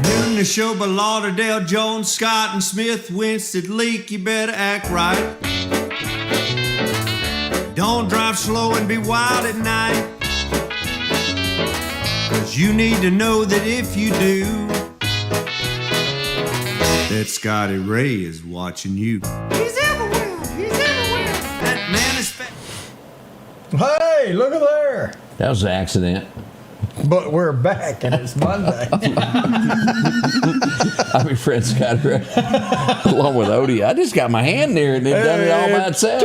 Doing the show by Lauderdale, Jones, Scott, and Smith, Winston, Leak, you better act right. Don't drive slow and be wild at night, 'cause you need to know that if you do, that Scotty Ray is watching you. He's everywhere, he's everywhere. That man is Hey, look at there. That was an accident. But we're back and it's Monday. I'm your friend Scotty Ray, along with Odie. I just got my hand there and it done it all by itself.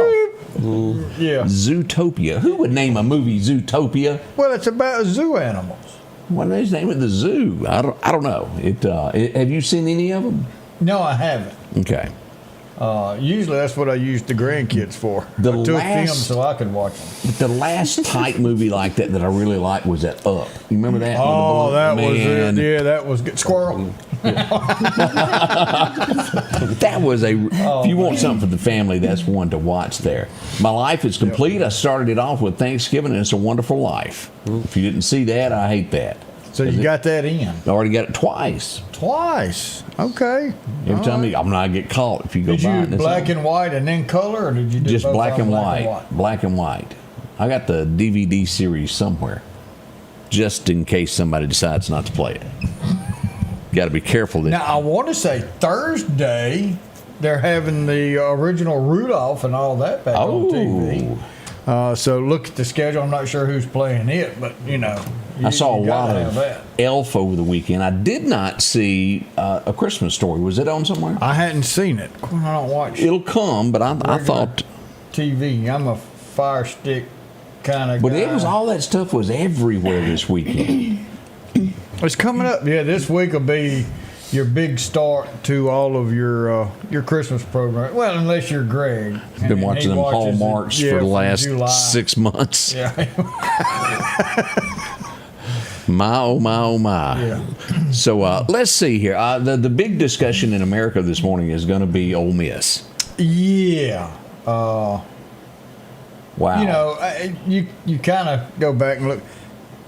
Yeah. Zootopia. Who would name a movie Zootopia? Well, it's about zoo animals. Why did they name it the zoo? I don't know. Have you seen any of them? No, I haven't. Okay. Usually that's what I use the grandkids for. I took them so I could watch them. The last type movie like that I really liked was that Up. You remember that? Oh, that was it. Yeah, that was good. Squirrel. That was if you want something for the family, that's one to watch there. My Life is Complete. I started it off with Thanksgiving, and It's a Wonderful Life. If you didn't see that, I hate that. So you got that in? I already got it twice. Twice? Okay. Every time I'm not get caught if you go did by. Did you black and white and then color, or did you do just both black and black white? Black and white. I got the DVD series somewhere, just in case somebody decides not to play it. Got to be careful. Now I want to say Thursday they're having the original Rudolph and all that back on TV. So look at the schedule. I'm not sure who's playing it, but you know. I saw a lot of Elf over the weekend. I did not see A Christmas Story. Was it on somewhere? I hadn't seen it. I don't watch. It'll come, but I thought TV. I'm a Fire Stick kind of guy. But it was all that stuff was everywhere this weekend. It's coming up. Yeah, this week will be your big start to all of your Christmas program. Well, unless you're Greg. Been watching them Hallmarks for the last July. 6 months. Yeah. My, oh, my, oh, my. Yeah. So let's see here. The big discussion in America this morning is going to be Ole Miss. Yeah. Wow. You know, you kind of go back and look.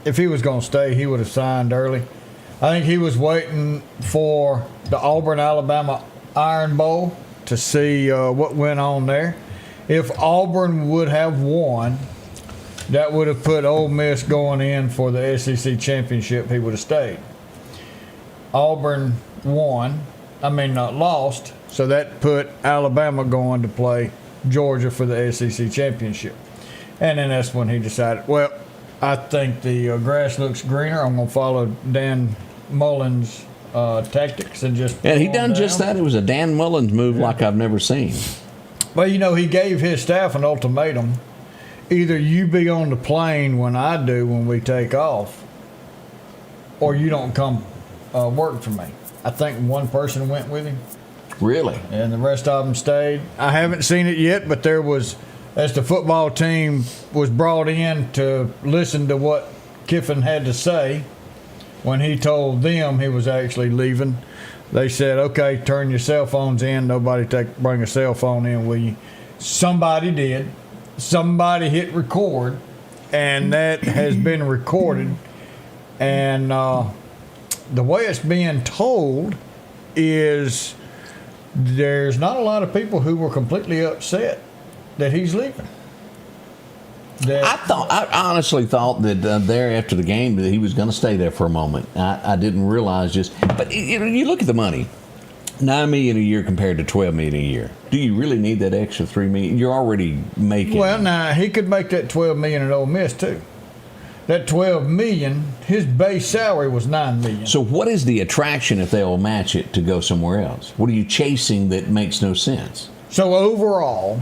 If he was going to stay, he would have signed early. I think he was waiting for the Auburn-Alabama Iron Bowl to see what went on there. If Auburn would have won, that would have put Ole Miss going in for the SEC championship. He would have stayed. Auburn lost, so that put Alabama going to play Georgia for the SEC championship. And then that's when he decided, well, I think the grass looks greener. I'm going to follow Dan Mullen's tactics and just. And he done just that. It was a Dan Mullins move like I've never seen. Well, you know, he gave his staff an ultimatum. Either you be on the plane when I do when we take off, or you don't come work for me. I think one person went with him. Really? And the rest of them stayed. I haven't seen it yet, but there was, as the football team was brought in to listen to what Kiffin had to say, when he told them he was actually leaving, they said, okay, turn your cell phones in. Nobody bring a cell phone in with you. Somebody did. Somebody hit record, and that has been recorded. And the way it's being told is there's not a lot of people who were completely upset that he's leaving. I honestly thought that there after the game that he was going to stay there for a moment. I didn't realize but you look at the money. $9 million a year compared to $12 million a year. Do you really need that extra $3 million? You're already making. Well, now he could make that $12 million at Ole Miss too. That $12 million, his base salary was $9 million. So what is the attraction if they'll match it to go somewhere else? What are you chasing that makes no sense? So overall,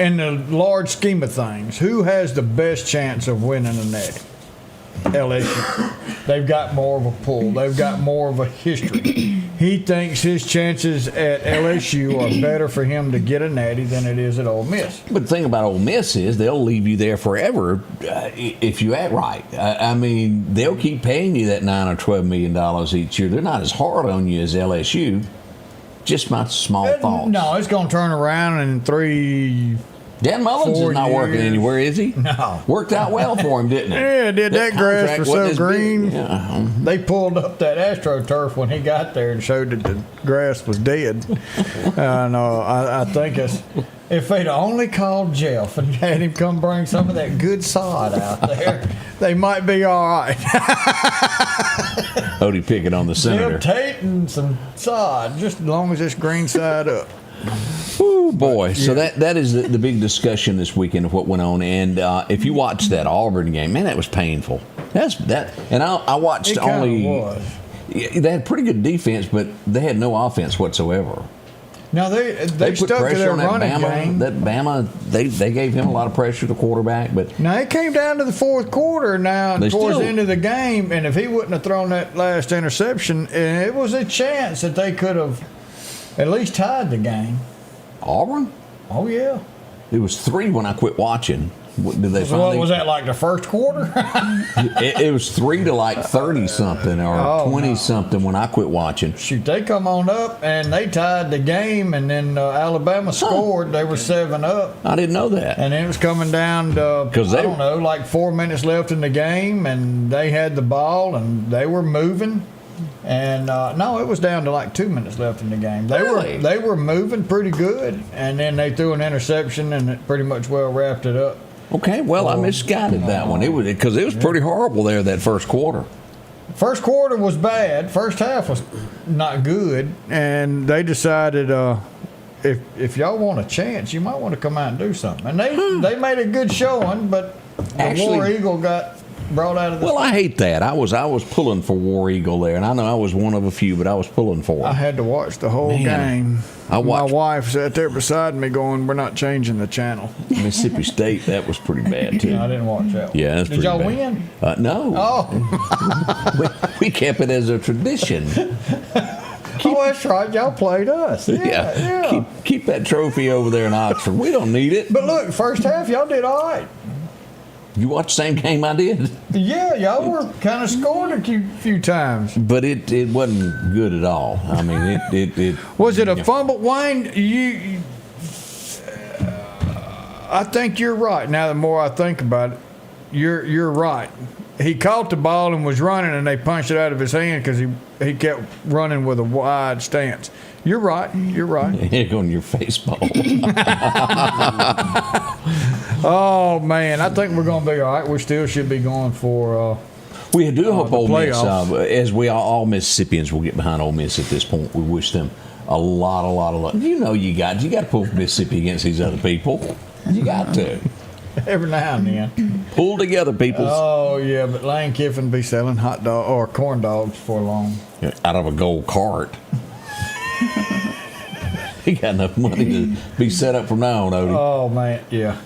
in the large scheme of things, who has the best chance of winning a natty? LSU. They've got more of a pull. They've got more of a history. He thinks his chances at LSU are better for him to get a natty than it is at Ole Miss. But the thing about Ole Miss is they'll leave you there forever if you act right. I mean, they'll keep paying you that $9 or $12 million each year. They're not as hard on you as LSU. Just my small thoughts. No, it's going to turn around in 3 Dan Mullins 4 is not working years. anywhere, is he? No. Worked out well for him, didn't it? Yeah, that grass contract was wasn't so as green. big. Yeah. They pulled up that AstroTurf when he got there and showed that the grass was dead. I think if they'd only called Jeff and had him come bring some of that good sod out there, they might be all right. Odie picking on the senator. Jeff Tate and some sod, just as long as it's green side up. Oh boy! So that is the big discussion this weekend of what went on. And if you watched that Auburn game, man, that was painful. And I watched It kinda only. was. They had pretty good defense, but they had no offense whatsoever. Now they Put stuck to pressure their on that running Bama. game. That Bama, they gave him a lot of pressure, the quarterback. But Now it came down to the fourth quarter now They towards still- the end of the game, and if he wouldn't have thrown that last interception, it was a chance that they could have at least tied the game. Auburn, Oh yeah. it was 3 when I quit watching. Did they So what finally? was that, like the first quarter? It was 3 to like 30 something or Oh, 20 no. something when I quit watching. Shoot, they come on up and they tied the game, and then Alabama scored. They were 7-up, I didn't know that. and it was coming down to 'Cause they- I don't know, like 4 minutes left in the game, and they had the ball and they were moving. And no, it was down to like 2 minutes left in the game. Really? They were moving pretty good, and then they threw an interception, and it pretty much well wrapped it up. Okay, well, I misguided that one. It was because it was pretty horrible there that first quarter. First quarter was bad. First half was not good, and they decided if y'all want a chance, you might want to come out and do something. And they made a good showing, but the Actually- War Eagle got brought out of the. Well, I hate that. I was pulling for War Eagle there, and I know I was one of a few, but I was pulling for I it. had to watch the whole Man, game. I watched- My wife sat there beside me, going, "We're not changing the channel." Mississippi State, that was pretty bad too. I didn't watch that one. Yeah, that's Did pretty y'all bad. win? No, Oh, we kept it as a tradition. oh, that's right. Y'all played us. Yeah. Keep that trophy over there in Oxford. We don't need it. But look, first half, y'all did all right. You watched the same game I did, Yeah, y'all were kind of scored a few times. but it wasn't good at all. I mean, it Was it a fumble, Wayne? I think you're right. Now, the more I think about it, you're right. He caught the ball and was running, and they punched it out of his hand because he kept running with a wide stance. You're right. You're right. Here going your face ball. Oh man, I think we're going to be all right. We still should be going for. We do hope the Ole Miss, playoffs. as we all Mississippians will get behind Ole Miss at this point. We wish them a lot of luck. You know, you got to pull Mississippi against these other people. You got to Every now and then. pull together, people. Oh yeah, but Lane Kiffin be selling hot dog or corn dogs for long. Out of a gold cart. He got enough money to be set up from now on, Odie. Oh man, yeah.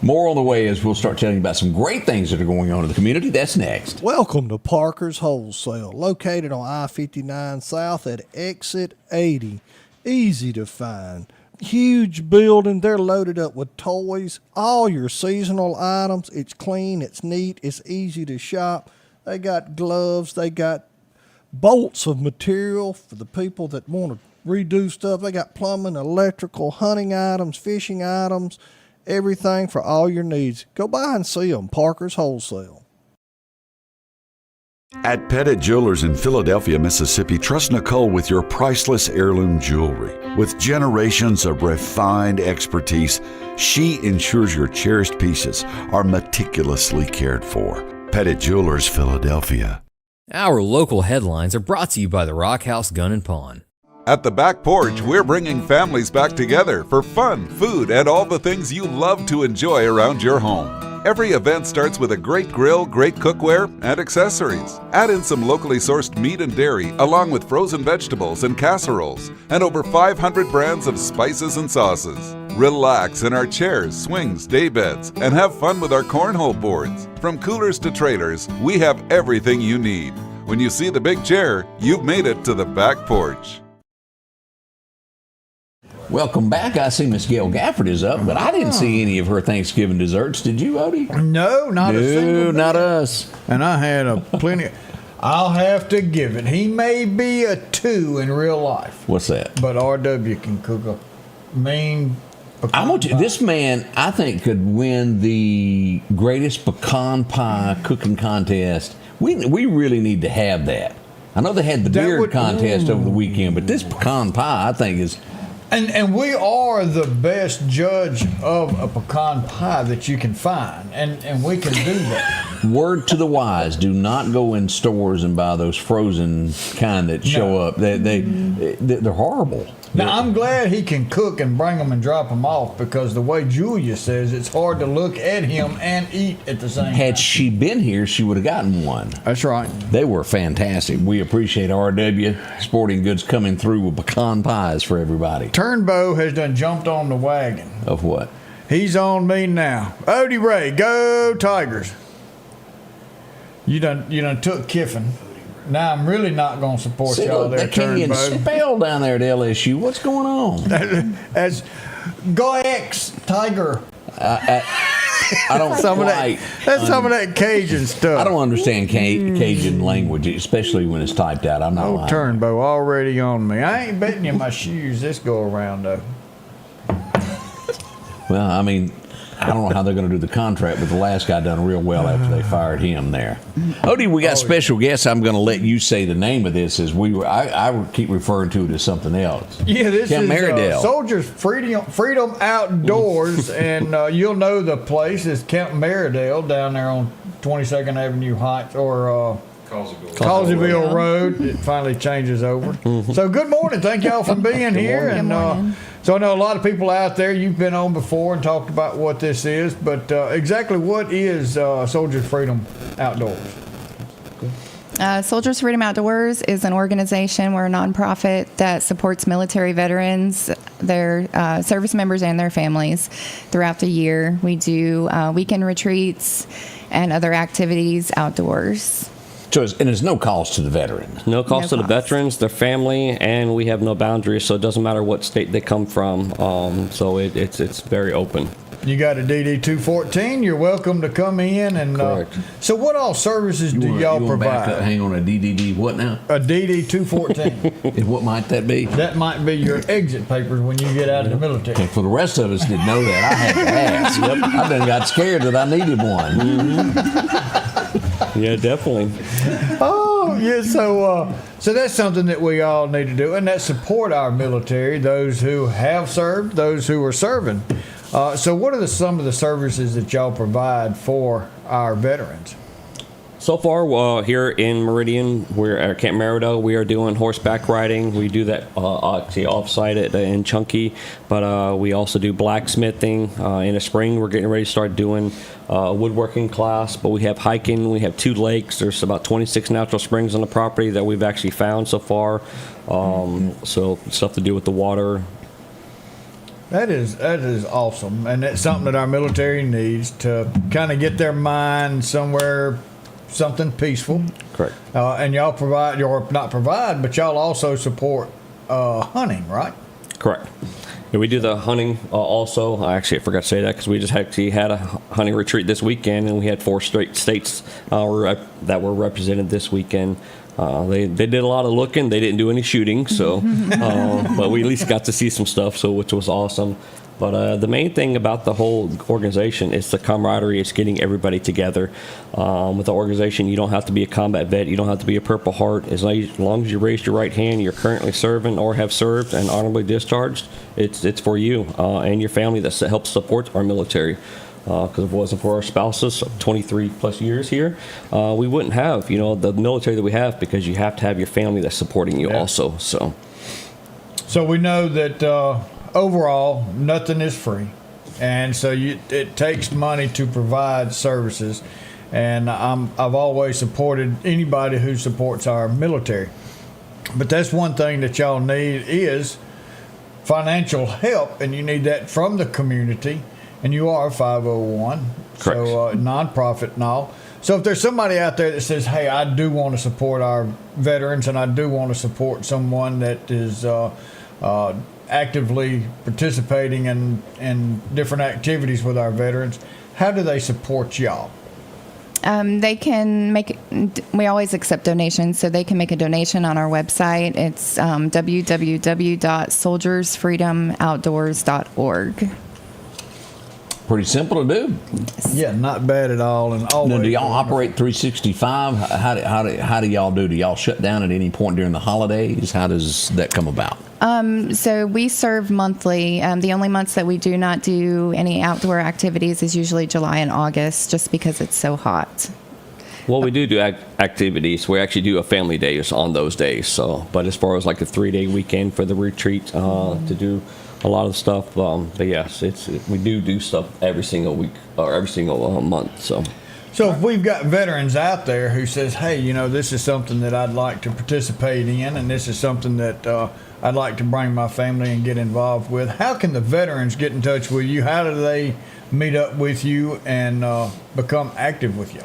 More on the way as we'll start telling you about some great things that are going on in the community. That's next. Welcome to Parker's Wholesale, located on I-59 South at Exit 80. Easy to find. Huge building. They're loaded up with toys, all your seasonal items. It's clean, it's neat, it's easy to shop. They got gloves, they got bolts of material for the people that want to redo stuff. They got plumbing, electrical, hunting items, fishing items, everything for all your needs. Go by and see them, Parker's Wholesale. At Pettit Jewelers in Philadelphia, Mississippi, trust Nicole with your priceless heirloom jewelry. With generations of refined expertise, she ensures your cherished pieces are meticulously cared for. Pettit Jewelers, Philadelphia. Our local headlines are brought to you by the Rock House Gun and Pawn. At the Back Porch, we're bringing families back together for fun, food, and all the things you love to enjoy around your home. Every event starts with a great grill, great cookware, and accessories. Add in some locally sourced meat and dairy, along with frozen vegetables and casseroles, and over 500 brands of spices and sauces. Relax in our chairs, swings, day beds, and have fun with our cornhole boards. From coolers to trailers, we have everything you need. When you see the big chair, you've made it to the Back Porch. Welcome back. I see Miss Gail Gafford is up, but I didn't see any of her Thanksgiving desserts. Did you, Odie? No, not a single bit. Not us. And I had a plenty. I'll have to give it. He may be a 2 in real life, What's that? but RW can cook a mean pecan pie. This man, I think, could win the greatest pecan pie cooking contest. We really need to have that. I know they had the beard contest over the weekend, but this pecan pie, I think, is... And we are the best judge of a pecan pie that you can find, and we can do that. Word to the wise: do not go in stores and buy those frozen kind that show up. They're horrible. Now, I'm glad he can cook and bring them and drop them off, because the way Julia says, it's hard to look at him and eat at the same time. Had she been here, she would have gotten one. That's right. They were fantastic. We appreciate RW Sporting Goods coming through with pecan pies for everybody. Turnbow has done jumped on the wagon. Of what? He's on me now. Odie Ray, go Tigers. You done took Kiffin. Now I'm really not going to support y'all there, Kenyan spell down there at LSU. What's going on? As go X Tiger. I don't some of that Cajun stuff. I don't understand Cajun language, especially when it's typed out. I'm not lying. Turnbow already on me. I ain't betting you my shoes this go around though. Well, I mean, I don't know how they're going to do the contract, but the last guy done real well after they fired him there. Odie, we got special guests. I'm going to let you say the name of this as I keep referring to it as something else. Yeah, this Camp is Meridian. Soldiers Freedom Outdoors, and you'll know the place is Camp Meridian down there on 22nd Avenue Heights or Causeyville Road. It finally changes over. So good morning. Thank y'all for being here. Good morning. So I know a lot of people out there, you've been on before and talked about what this is, but exactly what is Soldiers Freedom Outdoors? Soldiers Freedom Outdoors is an organization. We're a nonprofit that supports military veterans, their service members, and their families throughout the year. We do weekend retreats and other activities outdoors. And there's no cost to the veterans. No cost to the veterans, their family, and we have no boundaries, so it doesn't matter what state they come from. So it's very open. You got a DD-214. You're welcome to come in. And correct. So what all services do y'all provide? Back up, hang on, a DDD what now? A DD-214. And what might that be? That might be your exit papers when you get out of the military. Okay, for the rest of us didn't know that, I had to ask. I done got scared that I needed one. Yeah, definitely. Oh, yeah. So that's something that we all need to do, and that support our military, those who have served, those who are serving. So what are some of the services that y'all provide for our veterans? So far, here in Meridian, we're at Camp Meridian. We are doing horseback riding. We do that actually off-site in Chunky, but we also do blacksmithing. In the spring, we're getting ready to start doing a woodworking class, but we have hiking. We have 2 lakes. There's about 26 natural springs on the property that we've actually found so far. So stuff to do with the water. That is awesome, and that's something that our military needs to kind of get their mind somewhere. Something peaceful. Correct. And y'all provide, or not provide, but y'all also support hunting, right? Correct. Yeah, we do the hunting also. Actually, I forgot to say that because we just actually had a hunting retreat this weekend, and we had 4 straight states that were represented this weekend. They did a lot of looking. They didn't do any shooting, so but we at least got to see some stuff, so which was awesome. But the main thing about the whole organization is the camaraderie. It's getting everybody together. With the organization, you don't have to be a combat vet. You don't have to be a Purple Heart. As long as you raised your right hand, you're currently serving or have served and honorably discharged, it's for you and your family that helps support our military. Because if it wasn't for our spouses, 23 plus years here, we wouldn't have, the military that we have, because you have to have your family that's supporting you also. So we know that overall, nothing is free, and so it takes money to provide services. And I've always supported anybody who supports our military. But that's one thing that y'all need is financial help, and you need that from the community. And you are a 501, correct. So nonprofit and all. So if there's somebody out there that says, hey, I do want to support our veterans, and I do want to support someone that is actively participating in different activities with our veterans, how do they support y'all? They can we always accept donations, so they can make a donation on our website. It's www.soldiersfreedomoutdoors.org. pretty simple to do. Yeah, not bad at all. And always. Now, do y'all operate 365? How do y'all do? Do y'all shut down at any point during the holidays? How does that come about? So we serve monthly. The only months that we do not do any outdoor activities is usually July and August, just because it's so hot. Well, we do activities. We actually do a family days on those days. So, but as far as like a 3-day weekend for the retreat, to do a lot of stuff. But yes, we do stuff every single week or every single month. So if we've got veterans out there who says, hey, this is something that I'd like to participate in, and this is something that I'd like to bring my family and get involved with, how can the veterans get in touch with you? How do they meet up with you and become active with you?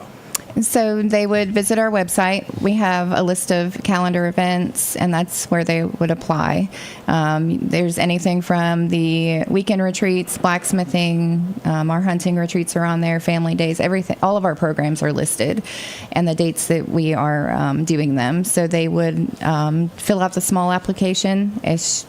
So they would visit our website. We have a list of calendar events, and that's where they would apply. There's anything from the weekend retreats, blacksmithing, our hunting retreats are on there, family days, everything. All of our programs are listed, and the dates that we are doing them. So they would fill out the small application. It's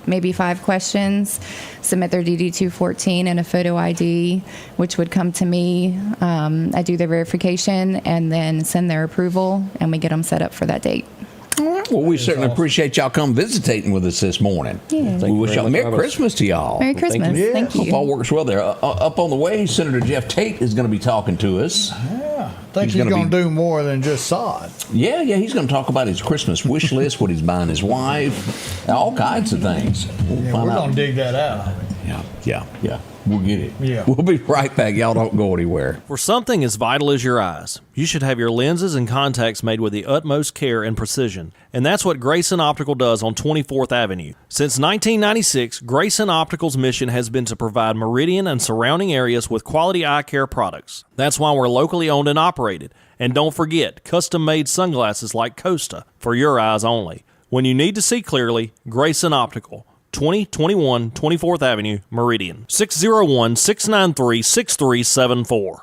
maybe 5 questions, submit their DD-214 and a photo ID, which would come to me. I do their verification and then send their approval, and we get them set up for that date. Well, we certainly appreciate y'all come visiting with us this morning. Yeah. We wish y'all Merry Christmas to y'all. Merry Christmas. Thank you. Hope all works well there. Up on the way, Senator Jeff Tate is going to be talking to us. Yeah, I think he's going to do more than just sod. Yeah, he's going to talk about his Christmas wish list, what he's buying his wife, all kinds of things. We're going to dig that out. Yeah. We'll get it. Yeah. We'll be right back. Y'all don't go anywhere. For something as vital as your eyes, you should have your lenses and contacts made with the utmost care and precision. And that's what Grayson Optical does on 24th Avenue. Since 1996, Grayson Optical's mission has been to provide Meridian and surrounding areas with quality eye care products. That's why we're locally owned and operated. And don't forget, custom-made sunglasses like Costa for your eyes only. When you need to see clearly, Grayson Optical. 2021 24th Avenue, Meridian. 601-693-6374.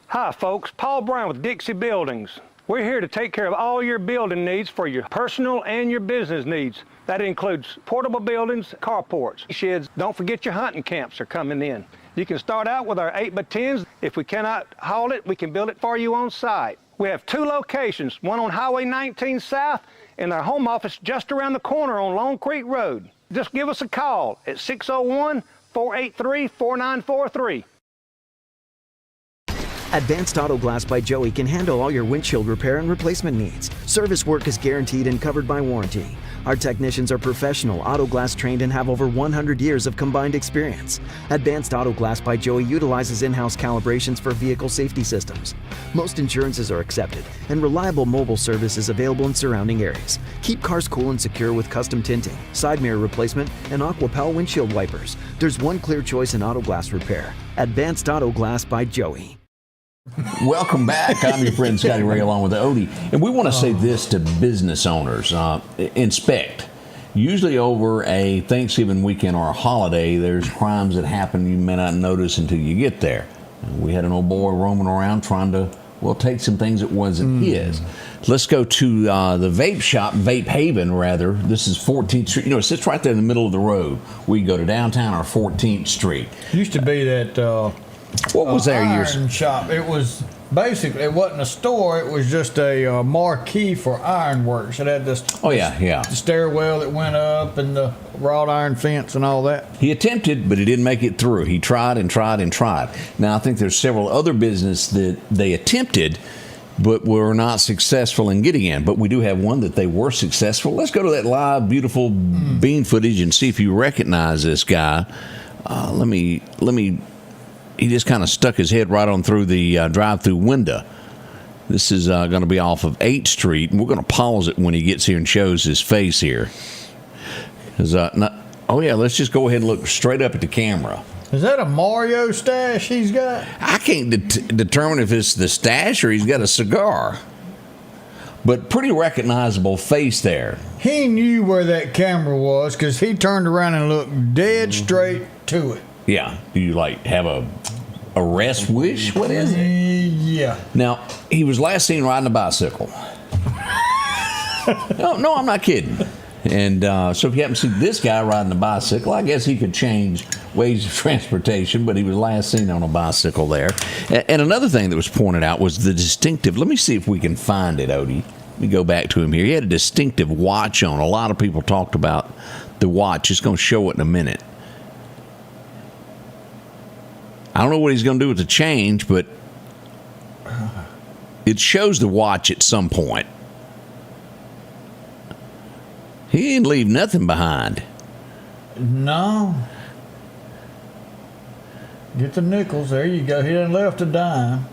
Hi, folks. Paul Brown with Dixie Buildings. We're here to take care of all your building needs for your personal and your business needs. That includes portable buildings, carports, sheds. Don't forget your hunting camps are coming in. You can start out with our 8x10s. If we cannot haul it, we can build it for you on site. We have 2 locations, one on Highway 19 South and our home office just around the corner on Long Creek Road. Just give us a call at 601-483-4943. Advanced Auto Glass by Joey can handle all your windshield repair and replacement needs. Service work is guaranteed and covered by warranty. Our technicians are professional, auto glass trained, and have over 100 years of combined experience. Advanced Auto Glass by Joey utilizes in-house calibrations for vehicle safety systems. Most insurances are accepted, and reliable mobile service is available in surrounding areas. Keep cars cool and secure with custom tinting, side mirror replacement, and AquaPel windshield wipers. There's one clear choice in auto glass repair. Advanced Auto Glass by Joey. Welcome back. I'm your friend Scotty Ray along with Odie. And we want to say this to business owners. Inspect. Usually over a Thanksgiving weekend or a holiday, there's crimes that happen you may not notice until you get there. We had an old boy roaming around trying to, take some things that wasn't his. Let's go to the vape shop, Vape Haven, rather. This is 14th Street. It sits right there in the middle of the road. We go to downtown or 14th Street. Used to be that... what was there years? Iron shop. It was basically, it wasn't a store. It was just a marquee for ironworks. It had this. The stairwell that went up and the wrought iron fence and all that. He attempted, but he didn't make it through. He tried and tried and tried. Now I think there's several other businesses that they attempted, but were not successful in getting in. But we do have one that they were successful. Let's go to that live, beautiful bean footage and see if you recognize this guy. Let me. He just kind of stuck his head right on through the drive-through window. This is going to be off of 8th Street, and we're going to pause it when he gets here and shows his face here. Let's just go ahead and look straight up at the camera. Is that a Mario stash he's got? I can't determine if it's the stash or he's got a cigar. But pretty recognizable face there. He knew where that camera was because he turned around and looked dead straight to it. Yeah. Do you have a arrest wish? What is it? Yeah. Now, he was last seen riding a bicycle. No, I'm not kidding. And so if you happen to see this guy riding a bicycle, I guess he could change ways of transportation, but he was last seen on a bicycle there. And another thing that was pointed out was the distinctive, let me see if we can find it, Odie. Let me go back to him here. He had a distinctive watch on. A lot of people talked about the watch. Just going to show it in a minute. I don't know what he's going to do with the change, but it shows the watch at some point. He didn't leave nothing behind. No. Get the nickels. There you go. He done left a dime.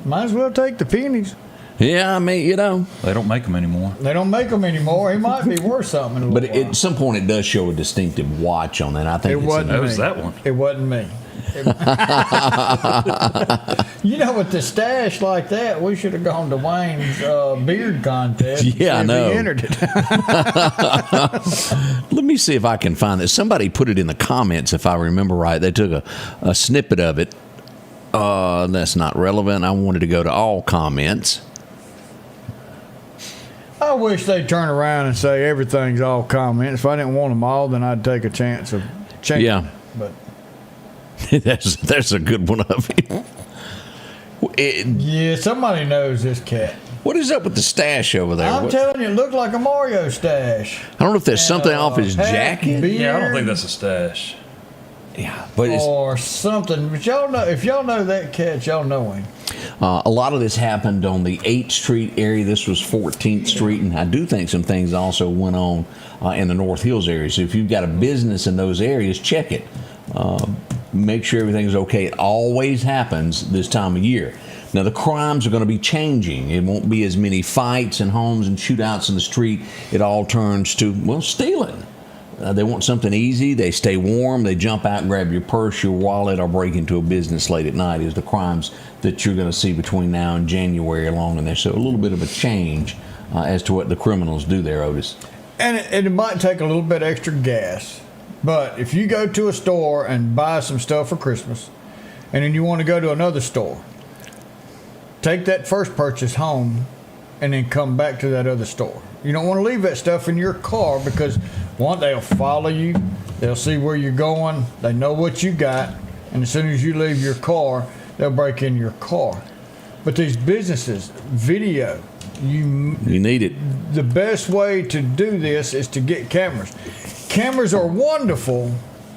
Might as well take the pennies. Yeah, I mean, They don't make them anymore. They don't make them anymore. He might be worth something in a but little while. at some point it does show a distinctive watch on that. I think It wasn't me. was that one. It wasn't me. You know, with the stash like that, we should have gone to Wayne's beard contest. Yeah, I and see if know. he entered it. Let me see if I can find this. Somebody put it in the comments, if I remember right. They took a snippet of it. That's not relevant. I wanted to go to all comments. I wish they'd turn around and say everything's all comments. If I didn't want them all, then I'd take a chance of changing. Yeah. But There's a good one of him. yeah, somebody knows this cat. What is up with the stash over there? I'm telling you, it looked like a Mario stash. I don't know if there's something off his hat, jacket. beard, Yeah, I don't think that's a stash. Yeah, but it's, or something. But y'all know, if y'all know that cat, y'all know him. a lot of this happened on the 8th Street area. This was 14th Street, and I do think some things also went on in the North Hills area. So if you've got a business in those areas, check it. Make sure everything's okay. It always happens this time of year. Now, the crimes are going to be changing. It won't be as many fights in homes and shootouts in the street. It all turns to, well, stealing. They want something easy. They stay warm. They jump out and grab your purse, your wallet, or break into a business late at night is the crimes that you're going to see between now and January along in there. So a little bit of a change as to what the criminals do there, Otis. And it might take a little bit extra gas. But if you go to a store and buy some stuff for Christmas, and then you want to go to another store, take that first purchase home and then come back to that other store. You don't want to leave that stuff in your car because, one, they'll follow you. They'll see where you're going. They know what you got. And as soon as you leave your car, they'll break in your car. But these businesses, video, you need it. The best way to do this is to get cameras. Cameras are wonderful,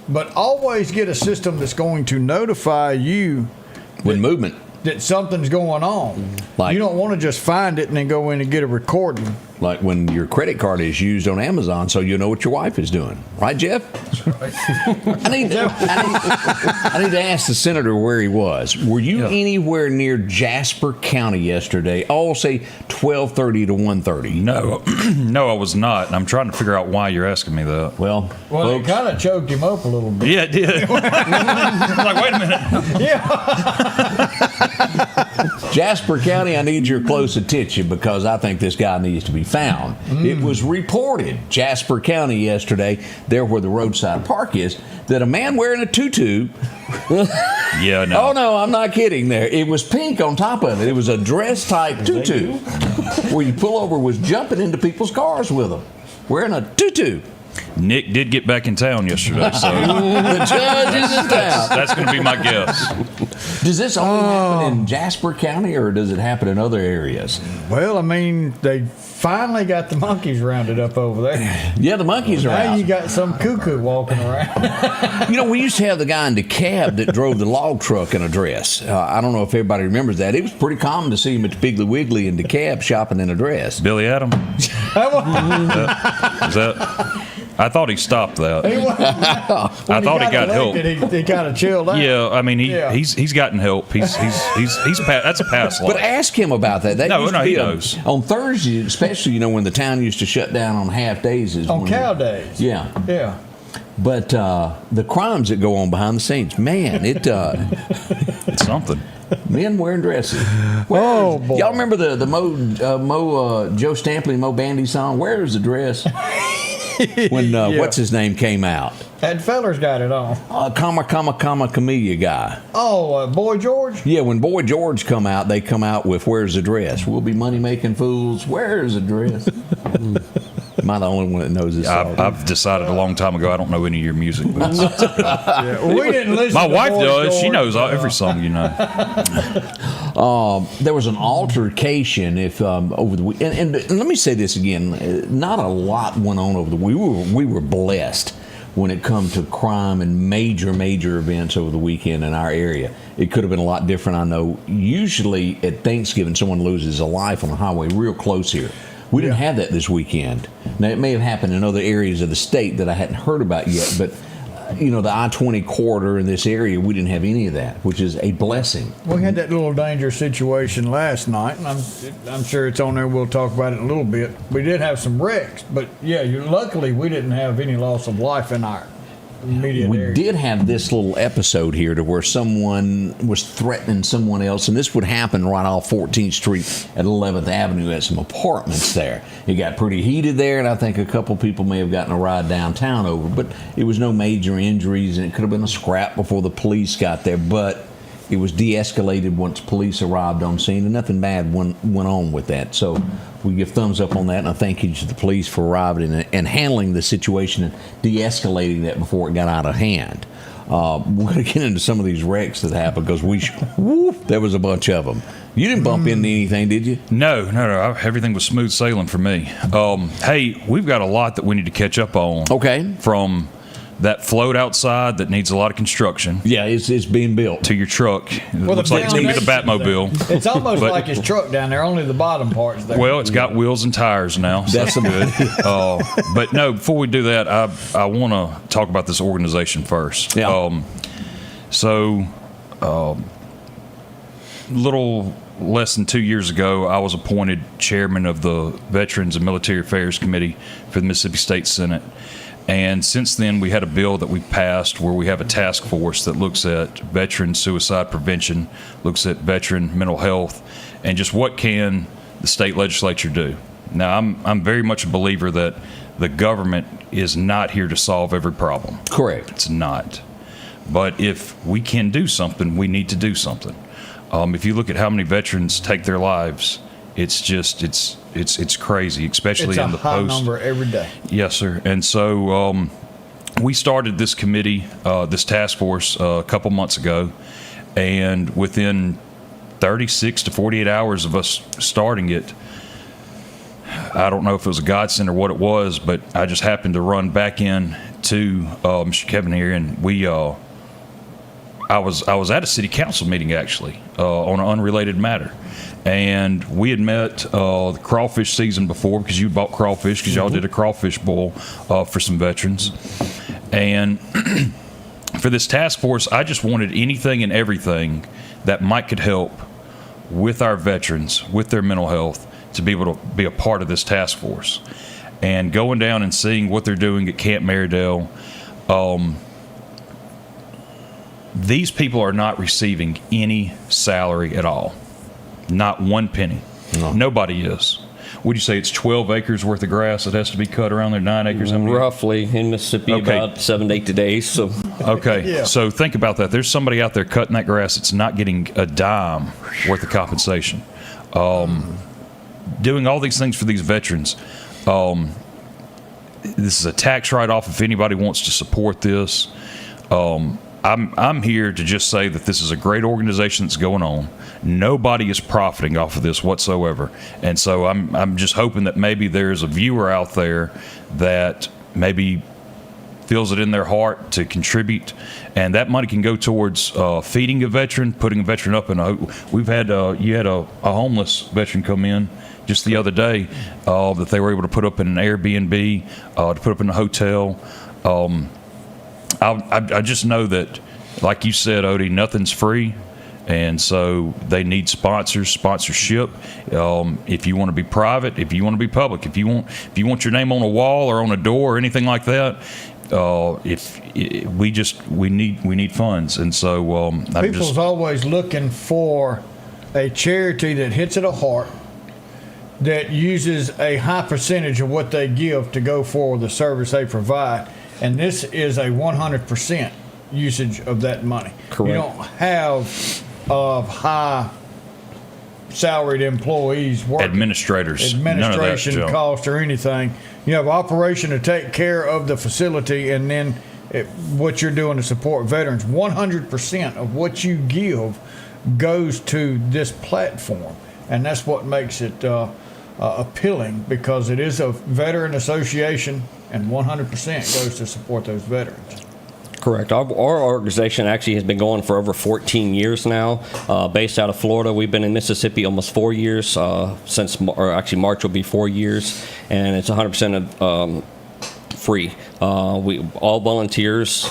but always get a system that's going to notify you with movement that something's going on. Like, you don't want to just find it and then go in and get a recording. Like when your credit card is used on Amazon, so you know what your wife is doing, right, Jeff? I need to ask the senator where he was. Were you anywhere near Jasper County yesterday? Oh, say 12:30 to 1:30. No, no, I was not. And I'm trying to figure out why you're asking me that. Well, it kind of choked him up a little bit. Yeah, it did. I'm like, wait a minute. Jasper County, I need your close attention because I think this guy needs to be found. It was reported, Jasper County yesterday, there where the roadside park is, that a man wearing a tutu. Yeah, no. Oh, no, I'm not kidding there. It was pink on top of it. It was a dress-type tutu where you pull over, was jumping into people's cars with them, wearing a tutu. Nick did get back in town yesterday, so the judge is in town. That's going to be my guess. Does this only happen in Jasper County, or does it happen in other areas? Well, I mean, they finally got the monkeys rounded up over there. Yeah, the monkeys are out. Now you got some cuckoo walking around. You know, we used to have the guy in DeKalb that drove the log truck in a dress. I don't know if everybody remembers that. It was pretty common to see him at the Piggly Wiggly in DeKalb shopping in a dress. Billy Adam? Is that? I thought he stopped that. I thought he got help. He kind of chilled out. Yeah, I mean he's gotten help. He's that's a past life. But ask him about that. No, he knows. On Thursday, especially, when the town used to shut down on half days. On cow days. Yeah. Yeah. But the crimes that go on behind the scenes, man, it's something. Men wearing dresses. Oh, boy. Y'all remember the Joe Stampley, Mo Bandy song, Where's the Dress? when what's his name came out. That feller's got it on. Camellia guy. Oh, Boy George? Yeah, when Boy George come out, they come out with "Where's the dress?" We'll be money-making fools. Where's the dress? Am I the only one that knows this song? I've decided a long time ago I don't know any of your music. But We didn't listen my to wife Boy does. George. She knows every song you know. There was an altercation over the week, and let me say this again: not a lot went on over the week. We were blessed when it comes to crime and major events over the weekend in our area. It could have been a lot different, I know. Usually at Thanksgiving, someone loses a life on the highway real close here. We didn't have that this weekend. Now, it may have happened in other areas of the state that I hadn't heard about yet, but the I-20 corridor in this area, we didn't have any of that, which is a blessing. We had that little dangerous situation last night, and I'm sure it's on there. We'll talk about it in a little bit. We did have some wrecks, but luckily we didn't have any loss of life in our immediate area. We did have this little episode here to where someone was threatening someone else, and this would happen right off 14th Street at 11th Avenue at some apartments there. It got pretty heated there, and I think a couple people may have gotten a ride downtown over, but it was no major injuries, and it could have been a scrap before the police got there, but it was de-escalated once police arrived on scene, and nothing bad went on with that. So we give thumbs up on that, and I thank you to the police for arriving and handling the situation and de-escalating that before it got out of hand. We're going to get into some of these wrecks that happened because there was a bunch of them. You didn't bump into anything, did you? No. Everything was smooth sailing for me. Hey, we've got a lot that we need to catch up on. Okay. From that float outside that needs a lot of construction. Yeah, it's being built. To your truck. It looks like it's going to be the Batmobile. It's almost like his truck down there, only the bottom part's there. Well, it's got wheels and tires now, so that's good. But no, before we do that, I want to talk about this organization first. Yeah. Little less than 2 years ago, I was appointed chairman of the Veterans and Military Affairs Committee for the Mississippi State Senate. And since then, we had a bill that we passed where we have a task force that looks at veteran suicide prevention, looks at veteran mental health, and just what can the state legislature do. Now, I'm very much a believer that the government is not here to solve every problem. Correct. It's not. But if we can do something, we need to do something. If you look at how many veterans take their lives, it's crazy, especially in the post. It's a high number every day. Yes, sir. And so we started this committee, this task force, a couple months ago, and within 36 to 48 hours of us starting it, I don't know if it was a godsend or what it was, but I just happened to run back in to Mr. Kiffin here, and I was at a city council meeting actually on an unrelated matter. And we had met the crawfish season before because you bought crawfish because y'all did a crawfish boil for some veterans. And for this task force, I just wanted anything and everything that could help with our veterans, with their mental health, to be able to be a part of this task force. And going down and seeing what they're doing at Camp Meridian, these people are not receiving any salary at all. Not one penny. No. Nobody is. Would you say it's 12 acres worth of grass that has to be cut around there? 9 acres? Roughly in Mississippi, about 7 to 8 days. So. Okay. So think about that. There's somebody out there cutting that grass that's not getting a dime worth of compensation. Doing all these things for these veterans. This is a tax write-off if anybody wants to support this. I'm here to just say that this is a great organization that's going on. Nobody is profiting off of this whatsoever. And so I'm just hoping that maybe there's a viewer out there that maybe feels it in their heart to contribute, and that money can go towards feeding a veteran, putting a veteran up in you had a homeless veteran come in just the other day that they were able to put up in an Airbnb, to put up in a hotel. I just know that, like you said, Odie, nothing's free, and so they need sponsorship. If you want to be private, if you want to be public, if you want your name on a wall or on a door or anything like that, we need funds, and so people's always looking for a charity that hits at a heart, that uses a high percentage of what they give to go for the service they provide, and this is a 100% usage of that money. Correct. You don't have high salaried employees working. Administration none of that junk. Cost or anything. You have operation to take care of the facility, and then what you're doing to support veterans. 100% of what you give goes to this platform, and that's what makes it appealing, because it is a veteran association, and 100% goes to support those veterans. Correct. Our organization actually has been going for over 14 years now. Based out of Florida, we've been in Mississippi almost 4 years. March will be 4 years, and it's 100% free. We all volunteers.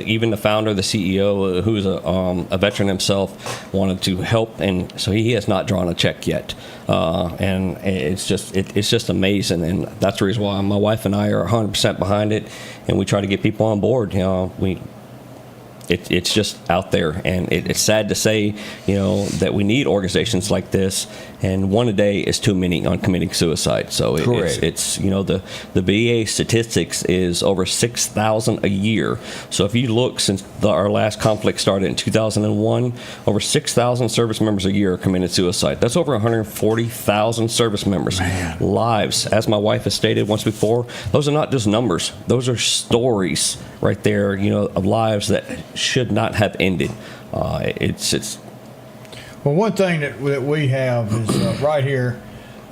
Even the founder, the CEO, who is a veteran himself, wanted to help, and so he has not drawn a check yet. And it's just amazing, and that's the reason why my wife and I are 100% behind it, and we try to get people on board. It's just out there, and it's sad to say, that we need organizations like this, and one a day is too many on committing suicide. So it's the VA statistics is over 6,000 a year. So if you look since our last conflict started in 2001, over 6,000 service members a year are committing suicide. That's over 140,000 service members' lives. As my wife has stated once before, those are not just numbers; those are stories right there. Of lives that should not have ended. Well, one thing that we have is right here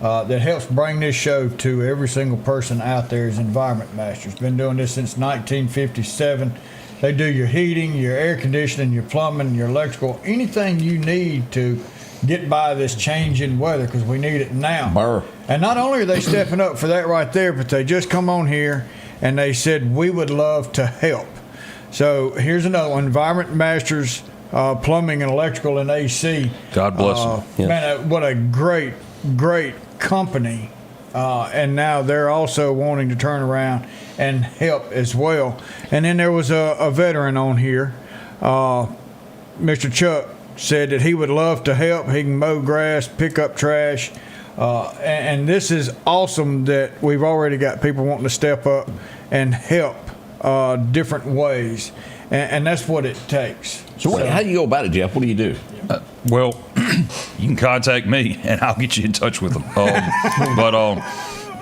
that helps bring this show to every single person out there is Environment Masters. Been doing this since 1957. They do your heating, your air conditioning, your plumbing, your electrical, anything you need to get by this change in weather, because we need it now. Burr. And not only are they stepping up for that right there, but they just come on here and they said, we would love to help. So here's another one, Environment Masters, plumbing and electrical and AC. God bless them. Man, what a great company. And now they're also wanting to turn around and help as well. And then there was a veteran on here. Mr. Chuck said that he would love to help. He can mow grass, pick up trash. And this is awesome that we've already got people wanting to step up and help different ways. And that's what it takes. So how do you go about it, Jeff? What do you do? Well, you can contact me, and I'll get you in touch with them.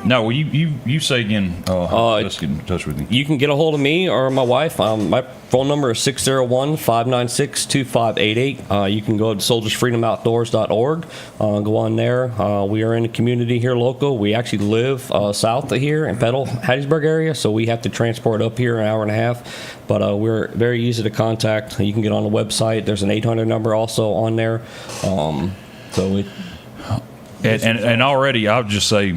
No, you say again. Let's get in touch with you. You can get a hold of me or my wife. My phone number is 601-596-2588. You can go to soldiersfreedomoutdoors.org. Go on there. We are in the community here local. We actually live south of here in Petal, Hattiesburg area, so we have to transport up here an hour and a half. But we're very easy to contact. You can get on the website. There's an 800 number also on there. And already, I'll just say,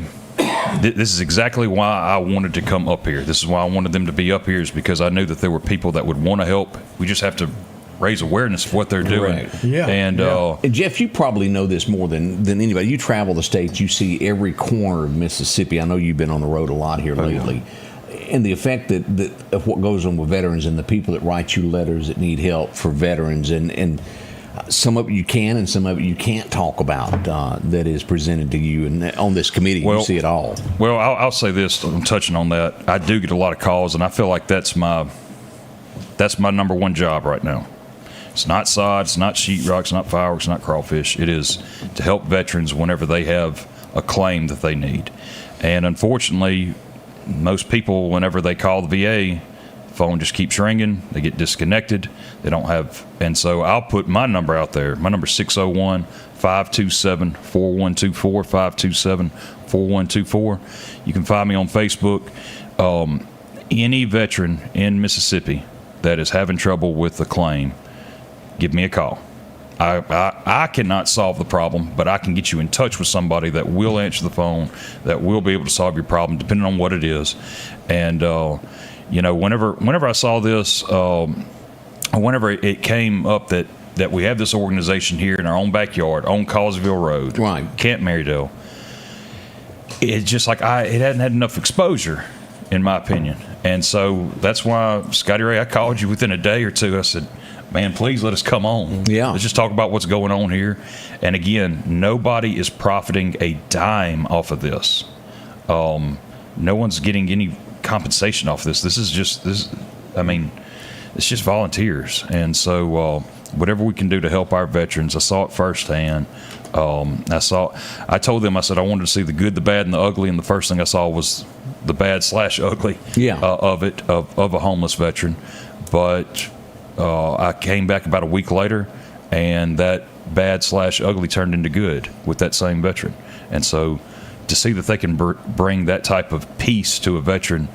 this is exactly why I wanted to come up here. This is why I wanted them to be up here, is because I knew that there were people that would want to help. We just have to raise awareness of what they're doing. Right. Yeah. And Jeff, you probably know this more than anybody. You travel the states. You see every corner of Mississippi. I know you've been on the road a lot here lately. And the effect that of what goes on with veterans and the people that write you letters that need help for veterans, and some of it you can and some of it you can't talk about that is presented to you. And on this committee, you see it all. Well, I'll say this. I'm touching on that. I do get a lot of calls, and I feel like that's my number one job right now. It's not sod, it's not sheetrock, it's not fireworks, it's not crawfish. It is to help veterans whenever they have a claim that they need. And unfortunately, most people, whenever they call the VA, the phone just keeps ringing. They get disconnected. They don't have, and so I'll put my number out there. My number is 601-527-4124, 527-4124. You can find me on Facebook. Any veteran in Mississippi that is having trouble with a claim, give me a call. I cannot solve the problem, but I can get you in touch with somebody that will answer the phone, that will be able to solve your problem, depending on what it is. And whenever I saw this, whenever it came up that we have this organization here in our own backyard on Causeville Road, right, Camp Marydale, it's just like it hadn't had enough exposure, in my opinion. And so that's why, Scotty Ray, I called you within a day or two. I said, man, please let us come on. Yeah. Let's just talk about what's going on here. And again, nobody is profiting a dime off of this. No one's getting any compensation off this. It's just volunteers. And so whatever we can do to help our veterans, I saw it firsthand. I told them, I said, I wanted to see the good, the bad, and the ugly, and the first thing I saw was the bad/ugly of a homeless veteran. But I came back about a week later, and that bad/ugly turned into good with that same veteran. And so to see that they can bring that type of peace to a veteran,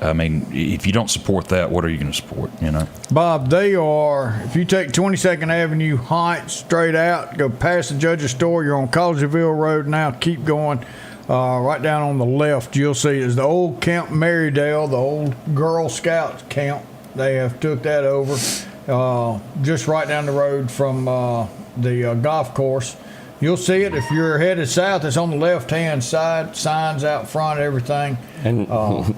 if you don't support that, what are you going to support, Bob, they are, if you take 22nd Avenue Heights straight out, go past the Judge's store, you're on Collegeville Road now, keep going. Right down on the left, you'll see is the old Camp Marydale, the old Girl Scouts camp. They have took that over just right down the road from the golf course. You'll see it if you're headed south. It's on the left-hand side, signs out front, everything. And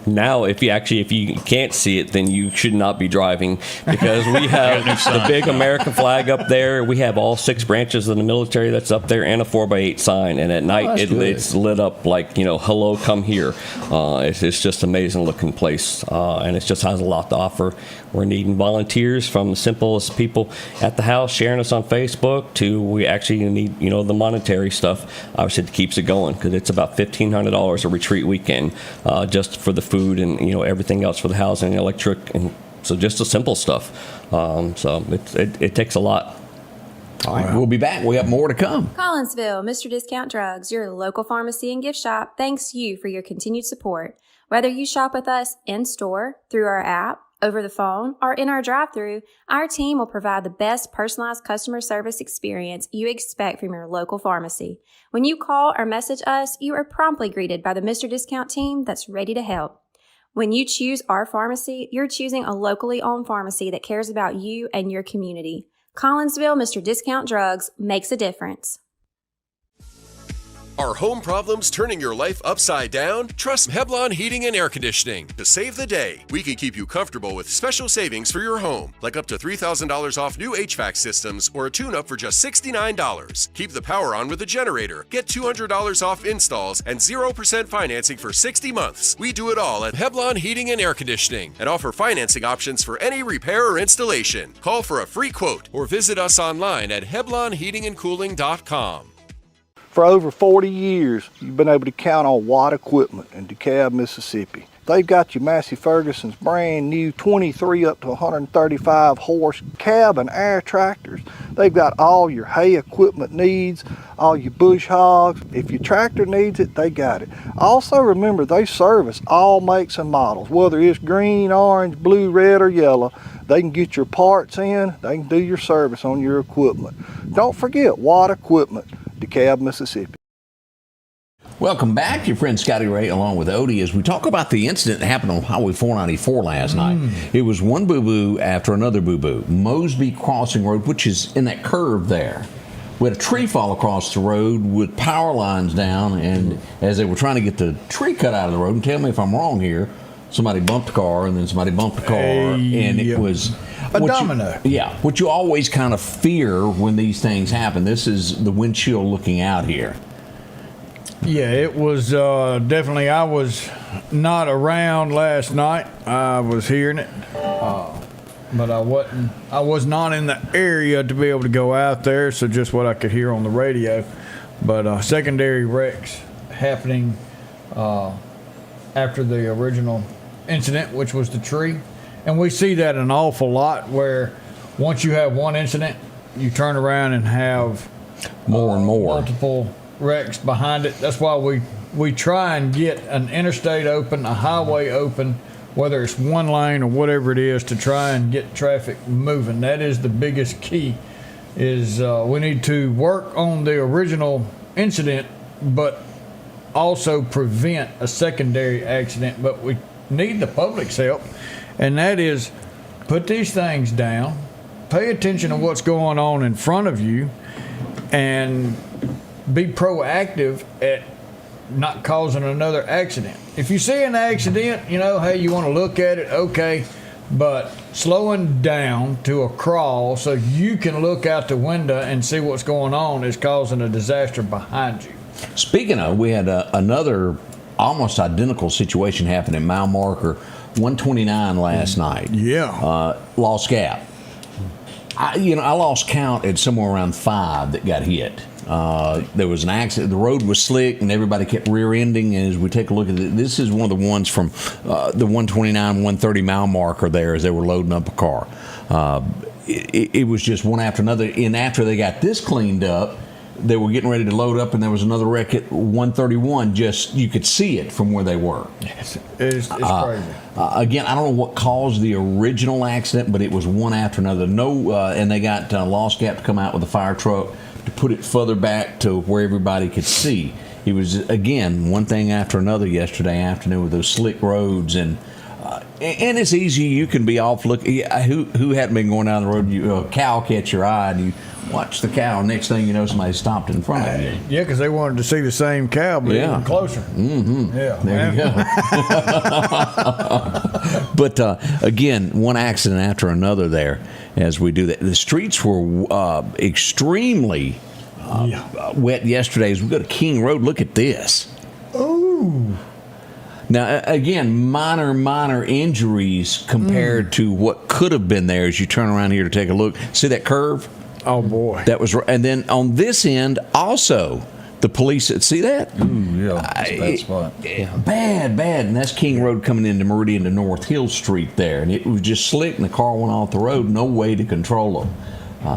now, if you can't see it, then you should not be driving, because we have the big American flag up there. We have all 6 branches of the military that's up there, and a 4x8 sign. And at night, it's lit up like, hello, come here. It's just amazing looking place, and it just has a lot to offer. We're needing volunteers, from the simplest people at the house sharing us on Facebook to we actually need, the monetary stuff. Obviously, it keeps it going, because it's about $1,500 a retreat weekend, just for the food and everything else for the housing, electric, and so just the simple stuff. So it takes a lot. All right, we'll be back. We have more to come. Collinsville, Mr. Discount Drugs, your local pharmacy and gift shop, thanks you for your continued support. Whether you shop with us in store, through our app, over the phone, or in our drive-thru, our team will provide the best personalized customer service experience you expect from your local pharmacy. When you call or message us, you are promptly greeted by the Mr. Discount team that's ready to help. When you choose our pharmacy, you're choosing a locally owned pharmacy that cares about you and your community. Collinsville, Mr. Discount Drugs makes a difference. Are home problems turning your life upside down? Trust Heblon Heating and Air Conditioning to save the day. We can keep you comfortable with special savings for your home, like up to $3,000 off new HVAC systems or a tune-up for just $69. Keep the power on with a generator. Get $200 off installs and 0% financing for 60 months. We do it all at Heblon Heating and Air Conditioning and offer financing options for any repair or installation. Call for a free quote or visit us online at HeblonHeatingandCooling.com. For over 40 years, you've been able to count on Watt Equipment in DeKalb, Mississippi. They've got your Massey Ferguson's brand new 23 up to 135 horse cab and air tractors. They've got all your hay equipment needs, all your bush hogs. If your tractor needs it, they got it. Also remember, they service all makes and models, whether it's green, orange, blue, red, or yellow. They can get your parts in, they can do your service on your equipment. Don't forget Watt Equipment, DeKalb, Mississippi. Welcome back, your friend Scotty Ray, along with Odie, as we talk about the incident that happened on Highway 494 last night. It was one boo-boo after another boo-boo. Mosby Crossing Road, which is in that curve there. We had a tree fall across the road with power lines down, and as they were trying to get the tree cut out of the road, and tell me if I'm wrong here, somebody bumped a car, and then somebody bumped a car, and it was a domino. What you always kind of fear when these things happen. This is the windshield looking out here. Yeah, it was definitely. I was not around last night. I was hearing it, but I wasn't. I was not in the area to be able to go out there. So just what I could hear on the radio. But secondary wrecks happening after the original incident, which was the tree, and we see that an awful lot. Where once you have one incident, you turn around and have more and more multiple wrecks behind it. That's why we try and get an interstate open, a highway open, whether it's one lane or whatever it is, to try and get traffic moving. That is the biggest key. Is we need to work on the original incident, but also prevent a secondary accident. But we need the public's help, and that is put these things down, pay attention to what's going on in front of you, and be proactive at not causing another accident. If you see an accident, hey, you want to look at it, okay, but slowing down to a crawl so you can look out the window and see what's going on is causing a disaster behind you. Speaking of, we had another almost identical situation happen in mile marker 129 last night. Yeah. Lost Gap. I lost count at somewhere around 5 that got hit. There was an accident. The road was slick, and everybody kept rear-ending. And as we take a look at it, this is one of the ones from the 129, 130 mile marker there as they were loading up a car. It was just one after another. And after they got this cleaned up, they were getting ready to load up, and there was another wreck at 131. Just you could see it from where they were. It's crazy. Again, I don't know what caused the original accident, but it was one after another. And they got Lost Gap to come out with a fire truck to put it further back to where everybody could see. It was, again, one thing after another yesterday afternoon with those slick roads. And it's easy. You can be off looking. Who hadn't been going down the road? A cow catch your eye, and you watch the cow. Next thing you know, somebody stopped in front of you. Yeah, because they wanted to see the same cow, but even closer. Mm-hmm. Yeah. There you go. But again, one accident after another there as we do that. The streets were extremely wet yesterday. As we go to King Road, look at this. Ooh. Now, again, minor injuries compared to what could have been there as you turn around here to take a look. See that curve? Oh, boy. That was, and then on this end, also, the police, see that? Ooh, yeah. That's a bad spot. Bad. And that's King Road coming into Meridian to North Hill Street there. And it was just slick, and the car went off the road. No way to control them.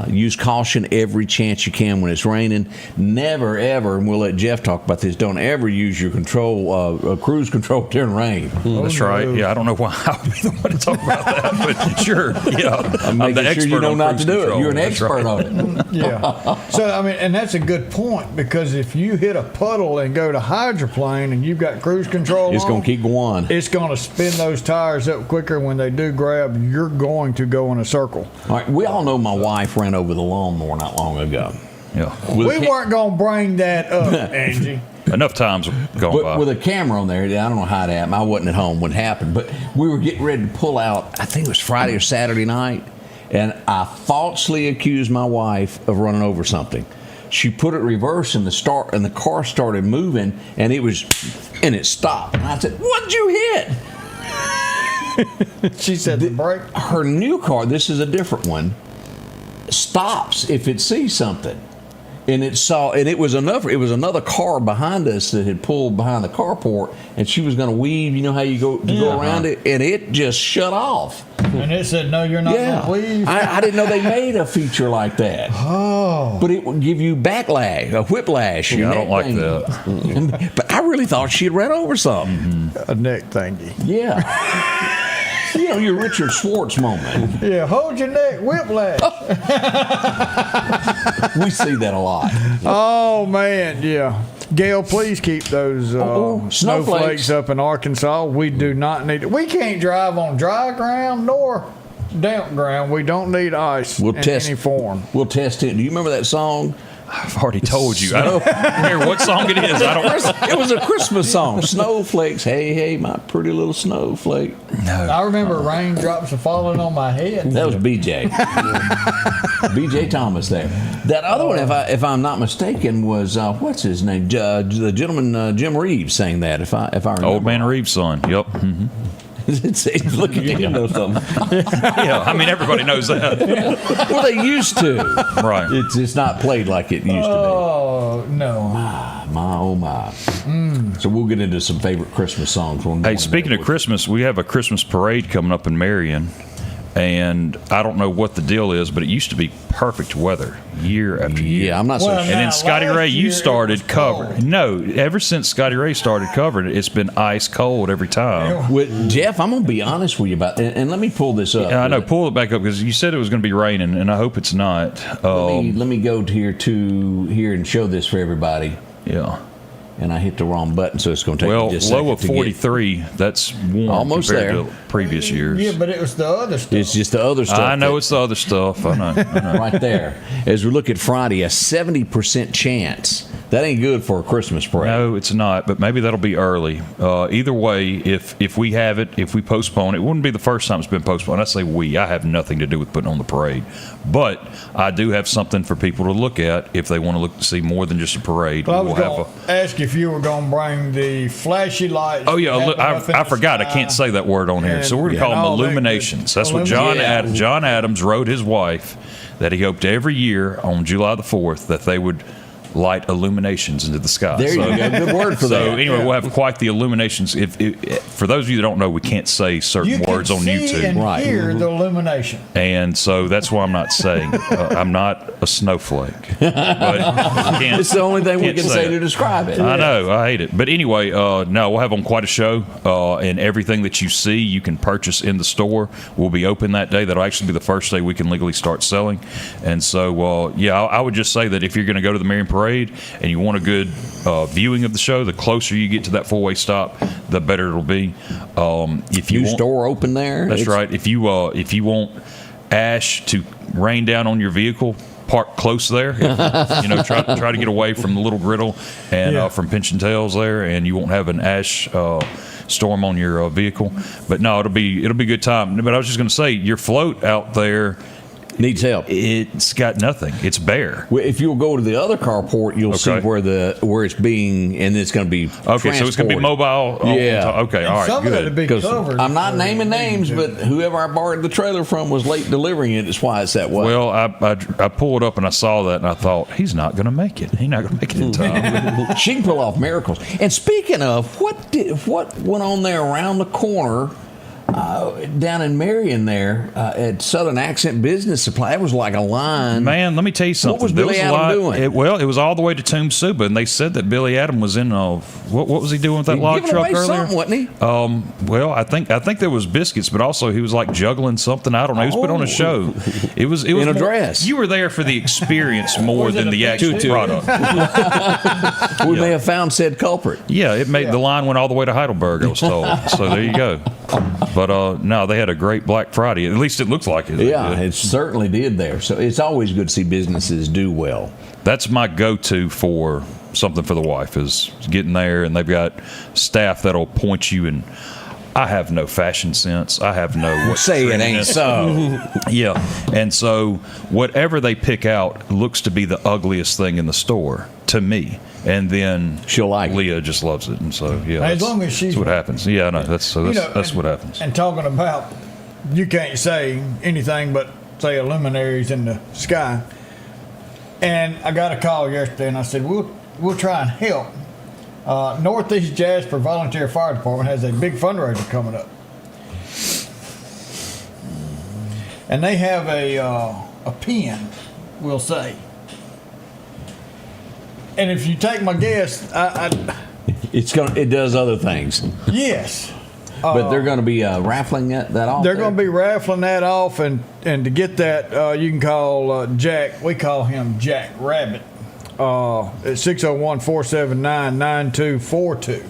Use caution every chance you can when it's raining. Never, ever, and we'll let Jeff talk about this, don't ever use your cruise control during rain. That's right. Yeah, I don't know why I would be the one to talk about that, but sure. Yeah. I'm the expert you know not to do it. You're an expert on it. Yeah. So, and that's a good point, because if you hit a puddle and go to hydroplane and you've got cruise control it's going to keep going. It's going to spin those tires up quicker. When they do grab, you're going to go in a circle. All right. We all know my wife ran over the lawnmower not long ago. Yeah. We weren't going to bring that up, Angie. Enough times gone by. With a camera on there, I don't know how it happened. I wasn't at home when it happened, but we were getting ready to pull out, I think it was Friday or Saturday night, and I falsely accused my wife of running over something. She put it reverse and the car started moving, and it stopped. And I said, "What'd you hit?" She said the brake. Her new car, this is a different one, stops if it sees something. And it was another car behind us that had pulled behind the carport, and she was going to weave. You know how you go around it, and it just shut off. And it said, "No, you're not going to weave." I didn't know they made a feature like that. Oh, but it would give you backlash, a whiplash. Yeah, I don't like that. But I really thought she had ran over something. Mm-hmm. A neck thingy. Yeah. Your Richard Schwartz moment. Yeah, hold your neck, whiplash. We see that a lot. Oh, man, yeah. Gail, please keep those snowflakes up in Arkansas. We do not need it. We can't drive on dry ground nor damp ground. We don't need ice in any form. We'll test it. Do you remember that song? I've already told you. I don't remember what song it is. It was a Christmas song. Snowflakes. Hey, hey, my pretty little snowflake. No. I remember raindrops are falling on my head. That was BJ. BJ Thomas there. That other one, if I'm not mistaken, was what's his name? The gentleman Jim Reeves sang that. If I remember. Old Man Reeves' son. Yep. Mm-hmm. Look at you know something. Yeah, I mean everybody knows that. Well, they used to. Right. It's not played like it used to be. Oh no. My. So we'll get into some favorite Christmas songs. Hey, speaking of Christmas, we have a Christmas parade coming up in Meridian. And I don't know what the deal is, but it used to be perfect weather year after year. Yeah, I'm not so sure. And then Scotty Ray, you started covering. No, ever since Scotty Ray started covering it, it's been ice cold every time. With Jeff, I'm going to be honest with you about that. And let me pull this up. Yeah, I know. Pull it back up because you said it was going to be raining, and I hope it's not. Let me go to here and show this for everybody. Yeah. And I hit the wrong button, so it's going to take me just a second. Low of 43, that's warm almost compared there to previous years. Yeah, but it was the other stuff. It's just the other stuff. I know it's the other stuff. I know. Right there. As we look at Friday, a 70% chance That ain't good for a Christmas parade. No, it's not, but maybe that'll be early. Either way, if we have it, if we postpone it, it wouldn't be the first time it's been postponed. I say we. I have nothing to do with putting on the parade. But I do have something for people to look at if they want to look to see more than just a parade. Well, I was going to ask if you were going to bring the flashy lights. Oh, yeah. Look, I forgot. I can't say that word on here. So we're going to call them illuminations. That's what John Adams wrote his wife, that he hoped every year on July the 4th that they would light illuminations into the sky. There you go. Good word for that. So anyway, we'll have quite the illuminations. If for those of you that don't know, we can't say certain words on YouTube. You can hear the illumination. And so that's why I'm not saying. I'm not a snowflake. But it's the only thing we can say to describe it. I know. I hate it. But anyway, no, we'll have on quite a show. And everything that you see, you can purchase in the store. We'll be open that day. That'll actually be the first day we can legally start selling. And so, I would just say that if you're going to go to the Meridian Parade and you want a good viewing of the show, the closer you get to that four-way stop, the better it'll be. If you store open there, that's right. If you want ash to rain down on your vehicle, park close there. Try to get away from the little griddle and from pinching tails there, and you won't have an ash storm on your vehicle. But no, it'll be a good time. But I was just going to say, your float out there needs help. It's got nothing. It's bare. If you'll go to the other carport, you'll see where it's being, and it's going to be okay. So it's going to be mobile. Yeah. Okay. All right. Good. Because I'm not naming names, but whoever I borrowed the trailer from was late delivering it. It's why it's that way. Well, I pulled up and I saw that, and I thought he's not going to make it. He's not going to make it in time. She can pull off miracles. And speaking of, what went on there around the corner? Down in Meridian there at Southern Accent Business Supply, it was like a line. Man, let me tell you something. What was Billy Adam doing? It was all the way to Tomb Suba, and they said that Billy Adam was in what was he doing with that log truck earlier? Something, wasn't he? Well, I think there was biscuits, but also he was like juggling something. I don't know. He was put on a show. It was in a dress. You were there for the experience more than the actual product. We may have found said culprit. Yeah, it made the line went all the way to Heidelberg, I was told. So there you go. But no, they had a great Black Friday. At least it looks like it. Yeah, it certainly did there. So it's always good to see businesses do well. That's my go-to for something for the wife, is getting there, and they've got staff that'll point you, and I have no fashion sense. I have no what say it ain't so. Yeah, and so whatever they pick out looks to be the ugliest thing in the store to me. And then she'll like Leah just loves it, and so as long as she's that's what happens. Yeah, I know that's what happens. And talking about, you can't say anything but say luminaries in the sky. And I got a call yesterday, and I said we'll try and help. Northeast Jasper Volunteer Fire Department has a big fundraiser coming up, and they have a pen, we'll say. And if you take my guess, it does other things. Yes. But they're going to be raffling that off? They're going to be raffling that off, and to get that, you can call Jack. We call him Jack Rabbit at 601-479-9242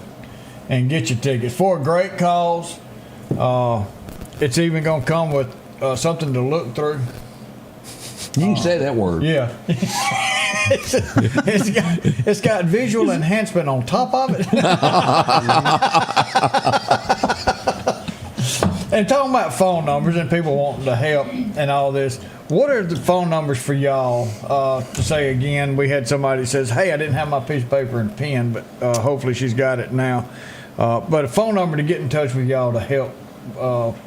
and get your tickets for a great cause. It's even going to come with something to look through. You can say that word. Yeah. It's got visual enhancement on top of it. And talking about phone numbers and people wanting to help and all this, what are the phone numbers for y'all? To say again, we had somebody that says, hey, I didn't have my piece of paper and pen, but hopefully she's got it now. But a phone number to get in touch with y'all to help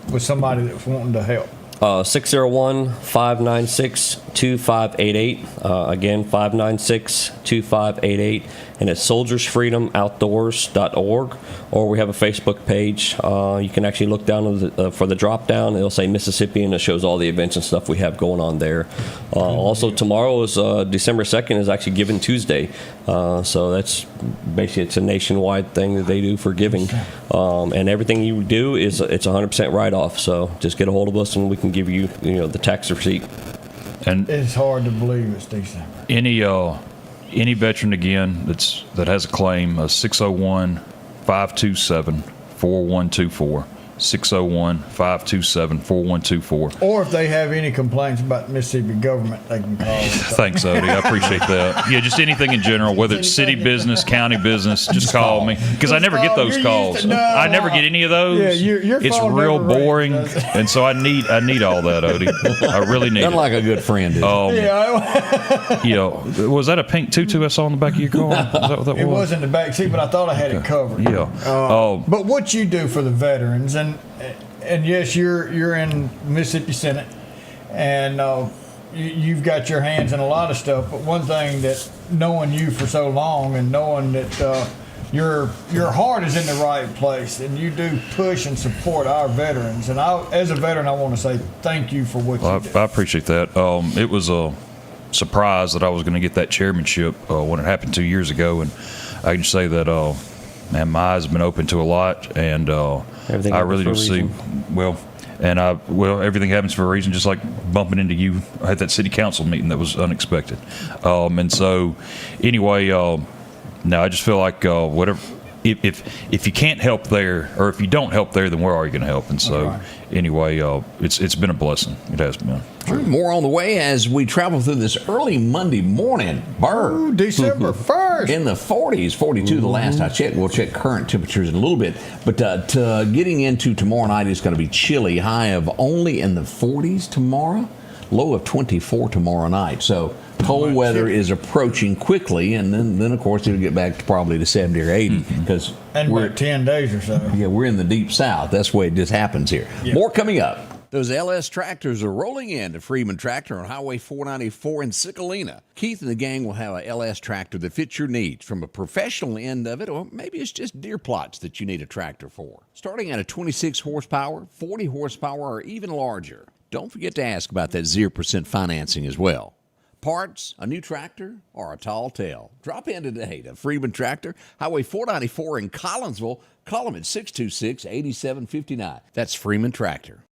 with somebody that's wanting to help. 601-596-2588. Again, 596-2588. And it's soldiersfreedomoutdoors.org. Or we have a Facebook page. You can actually look down for the drop down. It'll say Mississippi, and it shows all the events and stuff we have going on there. Also, tomorrow is December 2nd is actually Giving Tuesday. So that's basically, it's a nationwide thing that they do for giving. And everything you do it's 100% write-off. So just get a hold of us, and we can give you the tax receipt. And it's hard to believe it's December. Any veteran again that has a claim, 601-527-4124. 601-527-4124. Or if they have any complaints about the Mississippi government, they can call. Thanks, Odie. I appreciate that. Yeah, just anything in general, whether it's city business, county business, just call me. Because I never get those calls. I never get any of those. Yeah, your it's phone real never rings, boring. does it? And so I need all that, Odie. I really need Not it. like a good friend, is it? Was that a pink tutu I saw in the back of your car? Is that what that It was? was in the back seat, but I thought I had it covered. Yeah. But what you do for the veterans, and yes, you're in Mississippi Senate, and you've got your hands in a lot of stuff. But one thing that knowing you for so long and knowing that your heart is in the right place, and you do push and support our veterans. And as a veteran, I want to say thank you for what you do. I appreciate that. It was a surprise that I was going to get that chairmanship when it happened 2 years ago, and I can say that man, my eyes have been open to a lot, and I really do see everything happens for a reason. Just like bumping into you at that city council meeting that was unexpected, and so anyway, no, I just feel like whatever. If you can't help there, or if you don't help there, then where are you going to help? And so, anyway, it's been a blessing. It has been. Sure. More on the way as we travel through this early Monday morning. Burr. December 1st. In the 40s, 42 the last I checked. We'll check current temperatures in a little bit. But getting into tomorrow night is going to be chilly. High of only in the 40s tomorrow. Low of 24 tomorrow night. So cold weather is approaching quickly, and then of course it'll get back to probably to 70 or 80 because we're 10 days or so. Yeah, we're in the deep south. That's the way it just happens here. Yeah. More coming up. Those LS tractors are rolling in to Freeman Tractor on Highway 494 in Sicalina. Keith and the gang will have a LS tractor that fits your needs, from a professional end of it, or maybe it's just deer plots that you need a tractor for. Starting at a 26 horsepower, 40 horsepower, or even larger. Don't forget to ask about that 0% financing as well. Parts, a new tractor, or a tall tale. Drop in today to Freeman Tractor, Highway 494 in Collinsville. Call them at 626-8759. That's Freeman Tractor.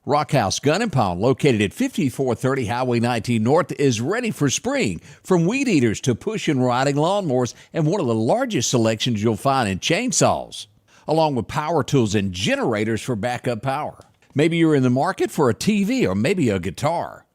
Rockhouse Gun and Pound, located at 5430 Highway 19 North, is ready for spring. From weed eaters to push and riding lawnmowers, and one of the largest selections you'll find in chainsaws, along with power tools and generators for backup power. Maybe you're in the market for a TV or maybe a guitar.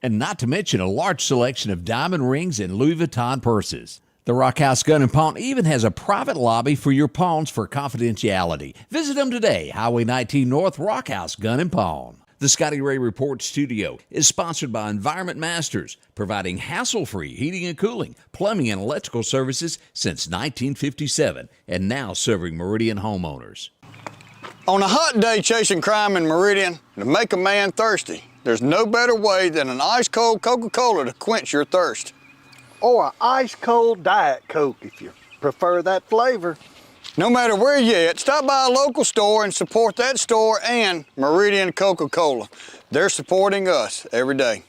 And not to mention a large selection of diamond rings and Louis Vuitton purses. The Rockhouse Gun and Pawn even has a private lobby for your pawns for confidentiality. Visit them today, Highway 19 North, Rockhouse Gun and Pawn. The Scotty Ray Report studio is sponsored by Environment Masters, providing hassle-free heating and cooling, plumbing, and electrical services since 1957, and now serving Meridian homeowners. On a hot day chasing crime in Meridian, to make a man thirsty, there's no better way than an ice-cold Coca-Cola to quench your thirst. Or an ice-cold Diet Coke if you prefer that flavor. No matter where you're at, stop by a local store and support that store and Meridian Coca-Cola. They're supporting us every day.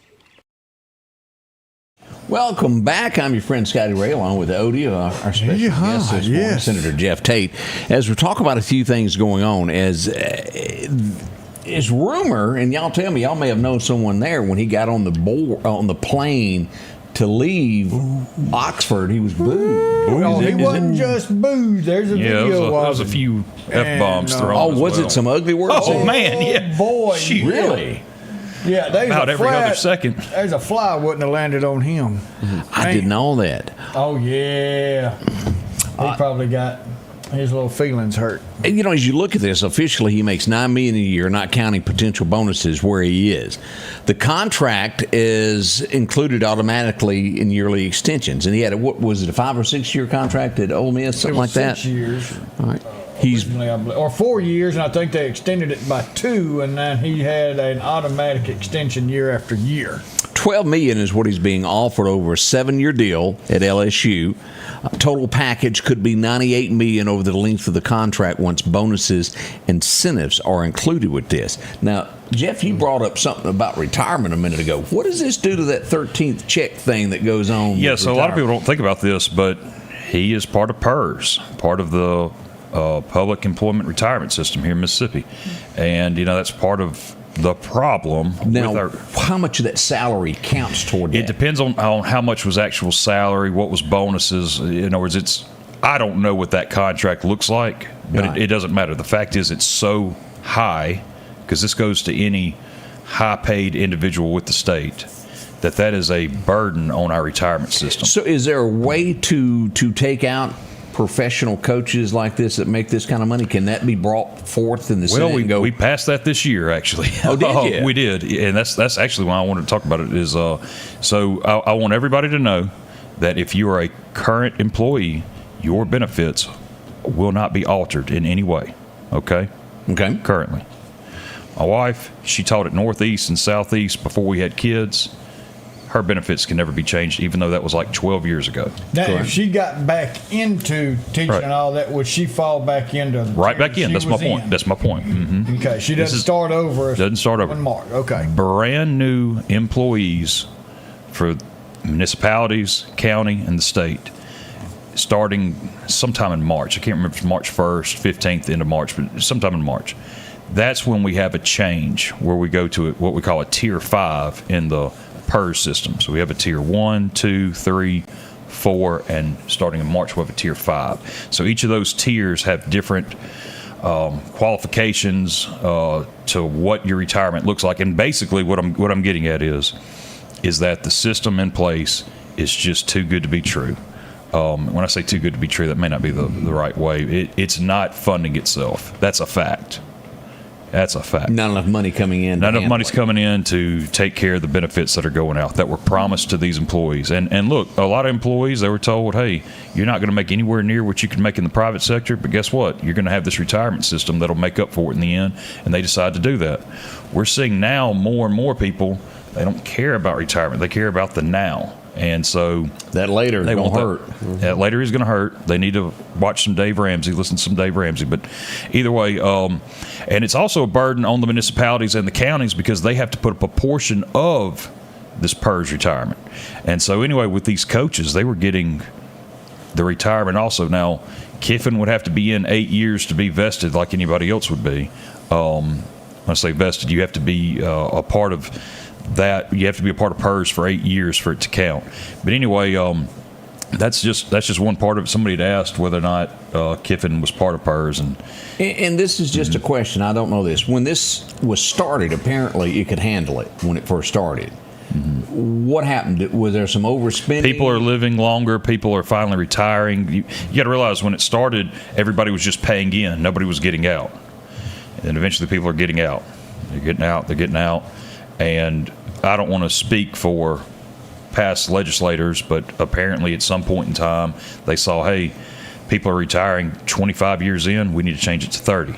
Welcome back. I'm your friend Scotty Ray, along with Odie, our special guest this morning, Senator Jeff Tate. As we talk about a few things going on, as rumor, and y'all tell me, y'all may have known someone there when he got on the plane to leave Oxford, he was booed. Well, he wasn't just booed. There's a video there was a few F-bombs thrown. Oh, was it some ugly words? Oh, man, yeah. Boy, really? Yeah, about every other second. There's a fly wouldn't have landed on him. I didn't know that. Oh, yeah. He probably got his little feelings hurt. And, as you look at this, officially he makes $9 million a year, not counting potential bonuses where he is. The contract is included automatically in yearly extensions, and he had a 5 or 6 year contract at Ole Miss, something like that. 6 years. All right. Or 4 years, and I think they extended it by 2, and then he had an automatic extension year after year. $12 million is what he's being offered over a 7-year deal at LSU. Total package could be $98 million over the length of the contract once bonuses, incentives are included with this. Now, Jeff, you brought up something about retirement a minute ago. What does this do to that 13th check thing that goes on? Yeah, so a lot of people don't think about this, but he is part of PERS, part of the public employment retirement system here in Mississippi, and that's part of the problem. Now, how much of that salary counts toward that? It depends on how much was actual salary, what was bonuses. In other words, I don't know what that contract looks like, but it doesn't matter. The fact is, it's so high, because this goes to any high-paid individual with the state, that is a burden on our retirement system. So is there a way to take out professional coaches like this that make this kind of money? Can that be brought forth in the Senate? Well, we passed that this year, actually. Oh, did you? We did, and that's actually why I wanted to talk about it. Is so I want everybody to know that if you are a current employee, your benefits will not be altered in any way. Okay. Currently, my wife, she taught at Northeast and Southeast before we had kids. Her benefits can never be changed, even though that was like 12 years ago. Now, if she got back into teaching and all that, would she fall back into right back in? That's my point. That's my point. Mm-hmm. Okay, she doesn't start over. Doesn't start over. Mark. Okay. Brand new employees for municipalities, county, and the state, starting sometime in March. I can't remember if it's March 1st, 15th, end of March, but sometime in March. That's when we have a change where we go to what we call a Tier 5 in the PERS system. So we have a Tier 1, 2, 3, 4, and starting in March, we'll have a Tier 5. So each of those tiers have different qualifications to what your retirement looks like. And basically what I'm getting at is that the system in place is just too good to be true. When I say too good to be true, that may not be the right way. It's not funding itself. That's a fact. That's a fact. Not enough money coming in. Not enough money's coming in to take care of the benefits that are going out that were promised to these employees. And look, a lot of employees, they were told, hey, you're not going to make anywhere near what you can make in the private sector, but guess what? You're going to have this retirement system that'll make up for it in the end, and they decide to do that. We're seeing now more and more people, they don't care about retirement. They care about the now. And so that later is going to hurt. That later is going to hurt. They need to watch some Dave Ramsey, listen to some Dave Ramsey. But either way, and it's also a burden on the municipalities and the counties because they have to put up a portion of this PERS retirement. And so anyway, with these coaches, they were getting the retirement also. Now, Kiffin would have to be in 8 years to be vested like anybody else would be. When I say vested, you have to be a part of that. You have to be a part of PERS for 8 years for it to count. But anyway, that's just one part of it. Somebody had asked whether or not Kiffin was part of PERS, and this is just a question. I don't know this. When this was started, apparently it could handle it when it first started. What happened? Was there some overspending? People are living longer. People are finally retiring. You got to realize when it started, everybody was just paying in. Nobody was getting out. And eventually people are getting out. They're getting out. They're getting out. And I don't want to speak for past legislators, but apparently at some point in time, they saw, hey, people are retiring 25 years in. We need to change it to 30.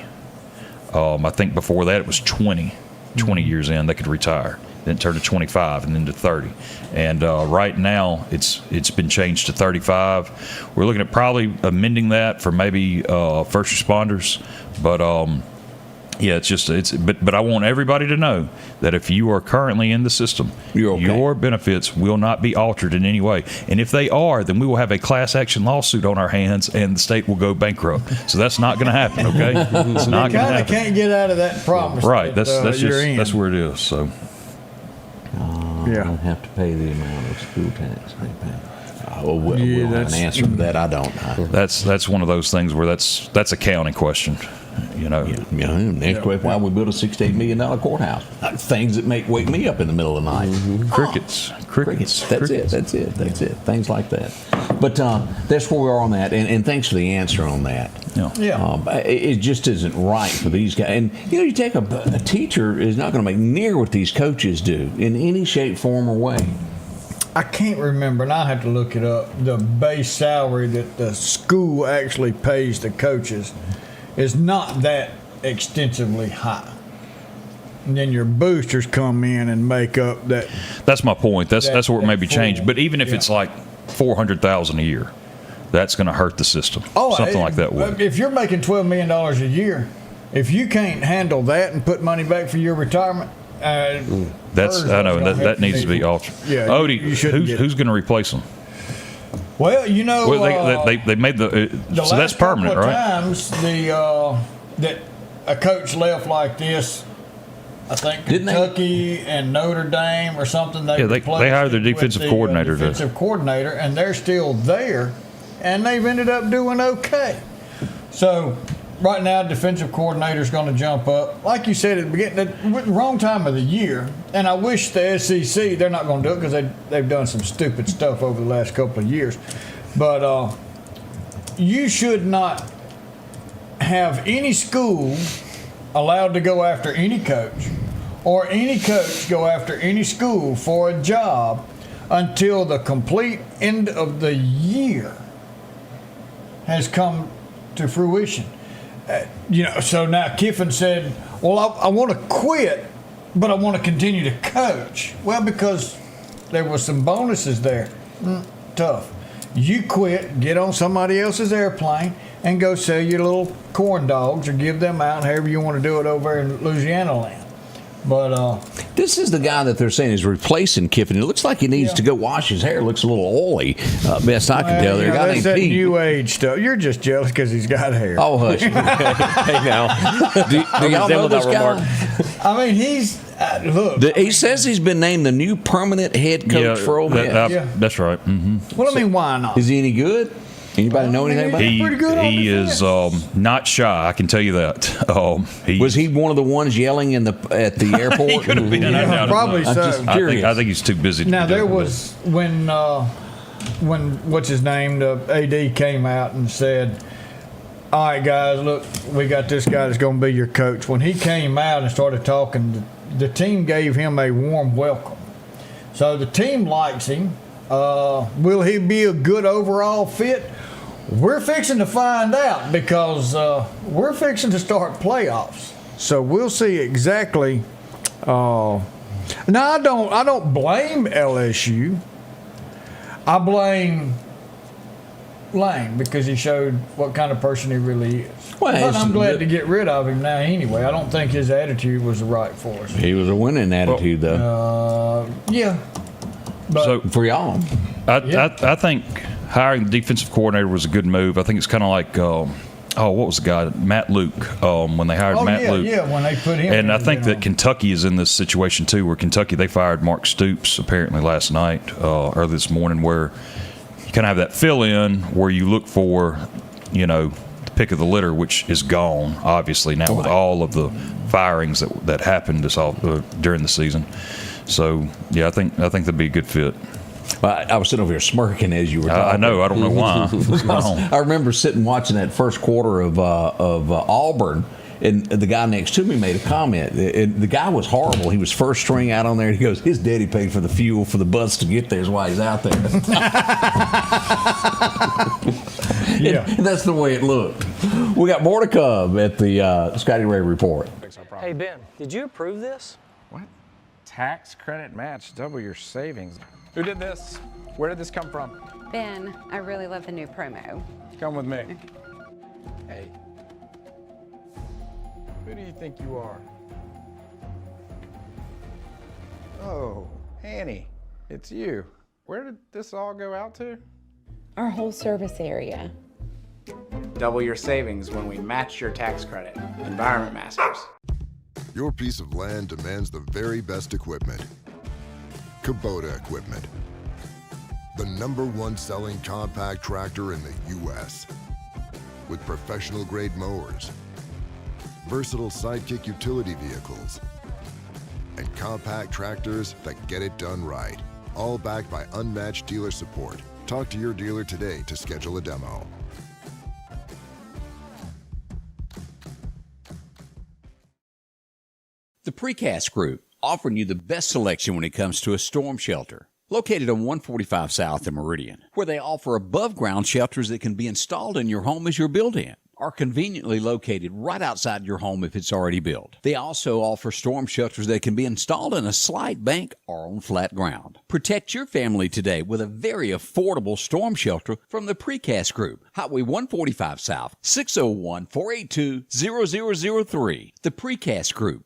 I think before that it was 20 years in they could retire. Then turn to 25 and then to 30. And right now it's been changed to 35. We're looking at probably amending that for maybe first responders. But yeah, but I want everybody to know that if you are currently in the system, your benefits will not be altered in any way. And if they are, then we will have a class action lawsuit on our hands and the state will go bankrupt. So that's not going to happen, okay? It's not going to happen. Can't get out of that promise. Right. That's where it is. So I don't have to pay the amount of school tax they pay. We'll have an answer to that. I don't. That's one of those things where that's a county question. Next question, why we build a $68 million courthouse? Things that wake me up in the middle of the night. Crickets. That's it. Things like that. But that's where we are on that. And thanks for the answer on that. It just isn't right for these guys. And you take a teacher is not going to make near what these coaches do in any shape, form, or way. I can't remember, and I have to look it up. The base salary that the school actually pays the coaches is not that extensively high. And then your boosters come in and make up that. That's my point. That's where it may be changed. But even if it's like $400,000 a year, that's going to hurt the system. Something like that would. If you're making $12 million a year, if you can't handle that and put money back for your retirement, I know that needs to be altered. Yeah, Odie, who's going to replace them? Well, they made so that's permanent, right? Times that a coach left like this, I think Kentucky and Notre Dame or something. They hired their defensive coordinator. Coordinator, and they're still there, and they've ended up doing okay. So right now, defensive coordinator's going to jump up. Like you said at the beginning, the wrong time of the year. And I wish the SEC, they're not going to do it because they've done some stupid stuff over the last couple of years. But you should not have any school allowed to go after any coach or any coach go after any school for a job until the complete end of the year has come to fruition. So now Kiffin said, well, I want to quit, but I want to continue to coach. Well, because there was some bonuses there. Tough. You quit, get on somebody else's airplane, and go sell your little corn dogs or give them out, however you want to do it over in Louisiana land. But this is the guy that they're saying is replacing Kiffin. It looks like he needs to go wash his hair. It looks a little oily, best I can tell. There, that's that new age stuff. You're just jealous because he's got hair. Oh, hush. Hey, now. Do y'all know this guy? I mean, he's look. He says he's been named the new permanent head coach for Ole Miss. That's right. Mm-hmm. Well, I mean, why not? Is he any good? Anybody know anything about him? He is not shy. I can tell you that. Was he one of the ones yelling at the airport? He could have been. Probably so. I think he's too busy. Now there was when what's his name, the AD came out and said, "All right, guys, look, we got this guy that's going to be your coach." When he came out and started talking, the team gave him a warm welcome. So the team likes him. Will he be a good overall fit? We're fixing to find out because we're fixing to start playoffs. So we'll see exactly. Now I don't blame LSU. I blame Lane because he showed what kind of person he really is. Well, but I'm glad to get rid of him now anyway. I don't think his attitude was right for us. He was a winning attitude, though. Yeah. But so for y'all, I think hiring the defensive coordinator was a good move. I think it's kind of like, what was the guy? Matt Luke. When they hired Matt Luke. Yeah, when they put him. And I think that Kentucky is in this situation too, where Kentucky, they fired Mark Stoops apparently last night, early this morning, where you kind of have that fill-in where you look for, the pick of the litter, which is gone, obviously, now with all of the firings that happened during the season. So, yeah, I think that'd be a good fit. I was sitting over here smirking as you were talking. I know. I don't know why. I remember sitting watching that first quarter of Auburn, and the guy next to me made a comment. The guy was horrible. He was first string out on there, and he goes, his daddy paid for the fuel for the bus to get there is why he's out there. Yeah. And that's the way it looked. We got more to come at the Scotty Ray Report. Hey, Ben, did you approve this? What? Tax credit match, double your savings. Who did this? Where did this come from? Ben, I really love the new promo. Come with me. Hey. Who do you think you are? Oh, Annie, it's you. Where did this all go out to? Our whole service area. Double your savings when we match your tax credit. Environment Masters. Your piece of land demands the very best equipment. Kubota equipment. The #1 selling compact tractor in the U.S. with professional grade mowers, versatile sidekick utility vehicles, and compact tractors that get it done right. All backed by unmatched dealer support. Talk to your dealer today to schedule a demo. The Precast Group, offering you the best selection when it comes to a storm shelter. Located on 145 South in Meridian, where they offer above-ground shelters that can be installed in your home as you're built in, are conveniently located right outside your home if it's already built. They also offer storm shelters that can be installed in a slight bank or on flat ground. Protect your family today with a very affordable storm shelter from the Precast Group. Highway 145 South, 601-482-0003. The Precast Group.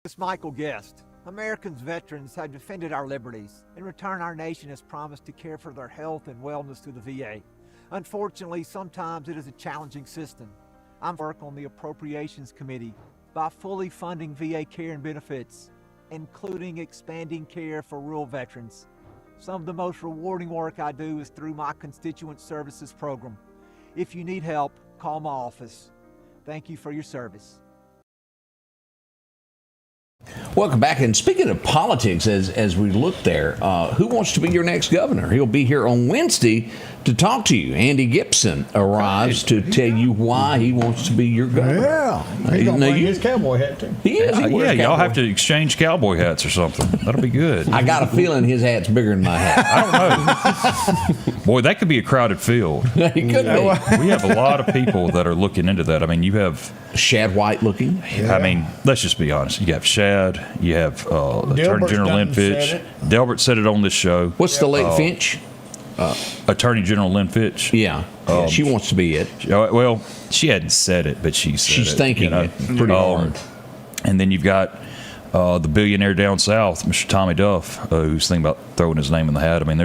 It's Michael Guest. Americans veterans have defended our liberties. In return, our nation has promised to care for their health and wellness through the VA. Unfortunately, sometimes it is a challenging system. I'm working on the Appropriations Committee by fully funding VA care and benefits, including expanding care for rural veterans. Some of the most rewarding work I do is through my Constituent Services Program. If you need help, call my office. Thank you for your service. Welcome back. And speaking of politics, as we look there, who wants to be your next governor? He'll be here on Wednesday to talk to you. Andy Gibson arrives to tell you why he wants to be your governor. Yeah. He's going to bring his cowboy hat, too. He is. He wears y'all cowboy. have to exchange cowboy hats or something. That'll be good. I got a feeling his hat's bigger than my hat. I don't know. Boy, that could be a crowded field. It could be. We have a lot of people that are looking into that. I mean, you have Shad White looking. I mean, let's just be honest. You have Shad. You have Attorney General Lynn Fitch. Delbert said it on this show. What's the late Finch? Attorney General Lynn Fitch. Yeah. She wants to be it. Well, she hadn't said it, but she said She's it. thinking it pretty hard. And then you've got the billionaire down south, Mr. Tommy Duff, who's thinking about throwing his name in the hat. I mean,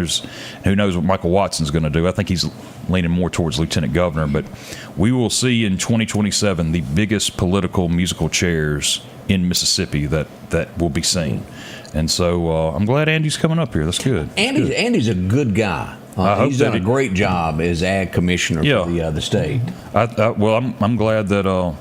who knows what Michael Watson's going to do. I think he's leaning more towards lieutenant governor. But we will see in 2027 the biggest political musical chairs in Mississippi that will be seen. And so I'm glad Andy's coming up here. That's good. Andy's a good guy. He's done a great job as ag commissioner for the state. I'm glad that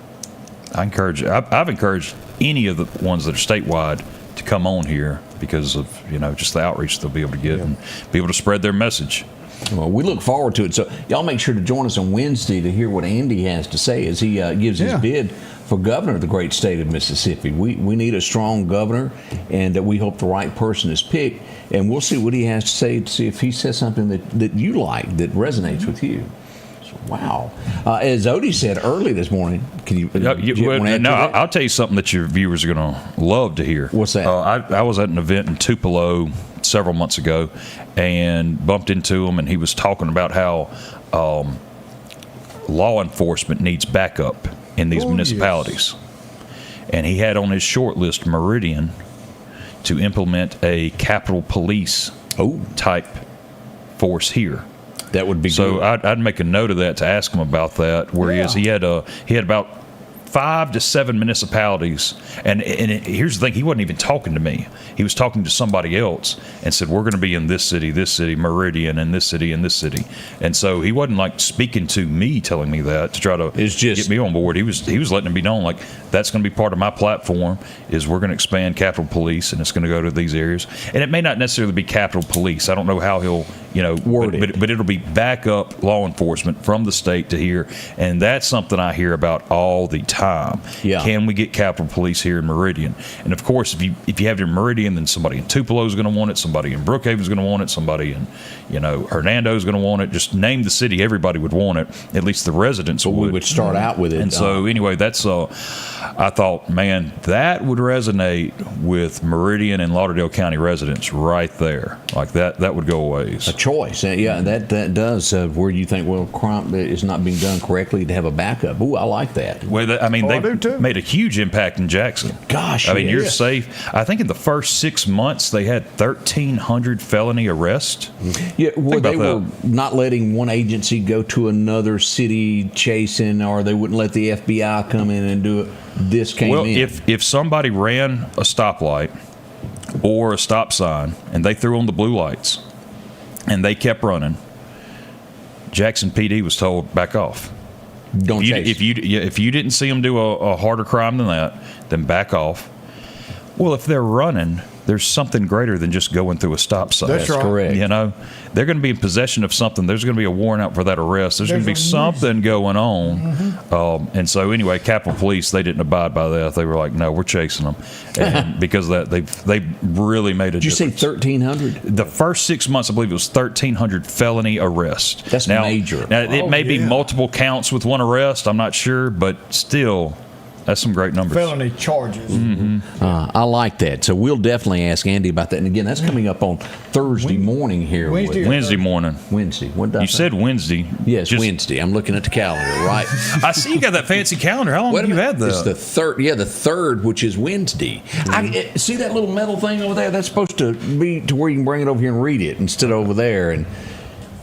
I've encouraged any of the ones that are statewide to come on here because of just the outreach they'll be able to get and be able to spread their message. Well, we look forward to it. So y'all make sure to join us on Wednesday to hear what Andy has to say as he gives his bid for governor of the great state of Mississippi. We need a strong governor, and we hope the right person is picked. And we'll see what he has to say to see if he says something that you like, that resonates with you. So, wow. As Odie said early this morning, can you? I'll tell you something that your viewers are going to love to hear. What's that? I was at an event in Tupelo several months ago and bumped into him, and he was talking about how law enforcement needs backup in these municipalities. Yes. And he had on his short list Meridian to implement a Capitol Police type force here. That would be so good. I'd make a note of that to ask him about that. Whereas he had about 5 to 7 municipalities, and here's the thing: he wasn't even talking to me. He was talking to somebody else, and said, "We're going to be in this city, Meridian, and this city, and this city." And so he wasn't like speaking to me, telling me that to try to get me on board. He was letting it be known like that's going to be part of my platform. Is we're going to expand Capitol Police, and it's going to go to these areas. And it may not necessarily be Capitol Police. I don't know how he'll word it, but it'll be backup law enforcement from the state to here, and that's something I hear about all the time. Yeah. Can we get Capitol Police here in Meridian? And of course, if you have your Meridian, then somebody in Tupelo is going to want it, somebody in Brookhaven is going to want it, somebody in Hernando is going to want it. Just name the city, everybody would want it. At least the residents would. We would start out with it. And so anyway, that's I thought, man, that would resonate with Meridian and Lauderdale County residents right there. Like that would go a ways. A choice, yeah, that does where you think, well, crime is not being done correctly, to have a backup. Ooh, I like that. Well, they made a huge impact in Jackson. Gosh, I mean, you're safe. I think in the first 6 months they had 1,300 felony arrests. Yeah, well, they were not letting one agency go to another city chasing, or they wouldn't let the FBI come in and do it. This came in. Well, if somebody ran a stoplight or a stop sign and they threw on the blue lights and they kept running, Jackson PD was told, back off. Don't chase. If you didn't see them do a harder crime than that, then back off. Well, if they're running, there's something greater than just going through a stop sign. That's right. Correct. They're going to be in possession of something. There's going to be a warrant out for that arrest. There's going to be something going on. Mm-hmm. And so anyway, Capitol Police, they didn't abide by that. They were like, no, we're chasing them. And because of that, they really made a difference. Did you say 1,300? The first 6 months, I believe it was 1,300 felony arrests. That's major. Now, it may be multiple counts with one arrest. I'm not sure, but still, that's some great numbers. Felony charges. Mm-hmm. I like that. So we'll definitely ask Andy about that. And again, that's coming up on Thursday morning here. Wednesday morning. Wednesday. What did I You say? said Wednesday. Yes, Wednesday. I'm looking at the calendar, right? I see you got that fancy calendar. How long have you had that? It's the third. Yeah, the third, which is Wednesday. Mm-hmm. See that little metal thing over there? That's supposed to be to where you can bring it over here and read it instead of over there. And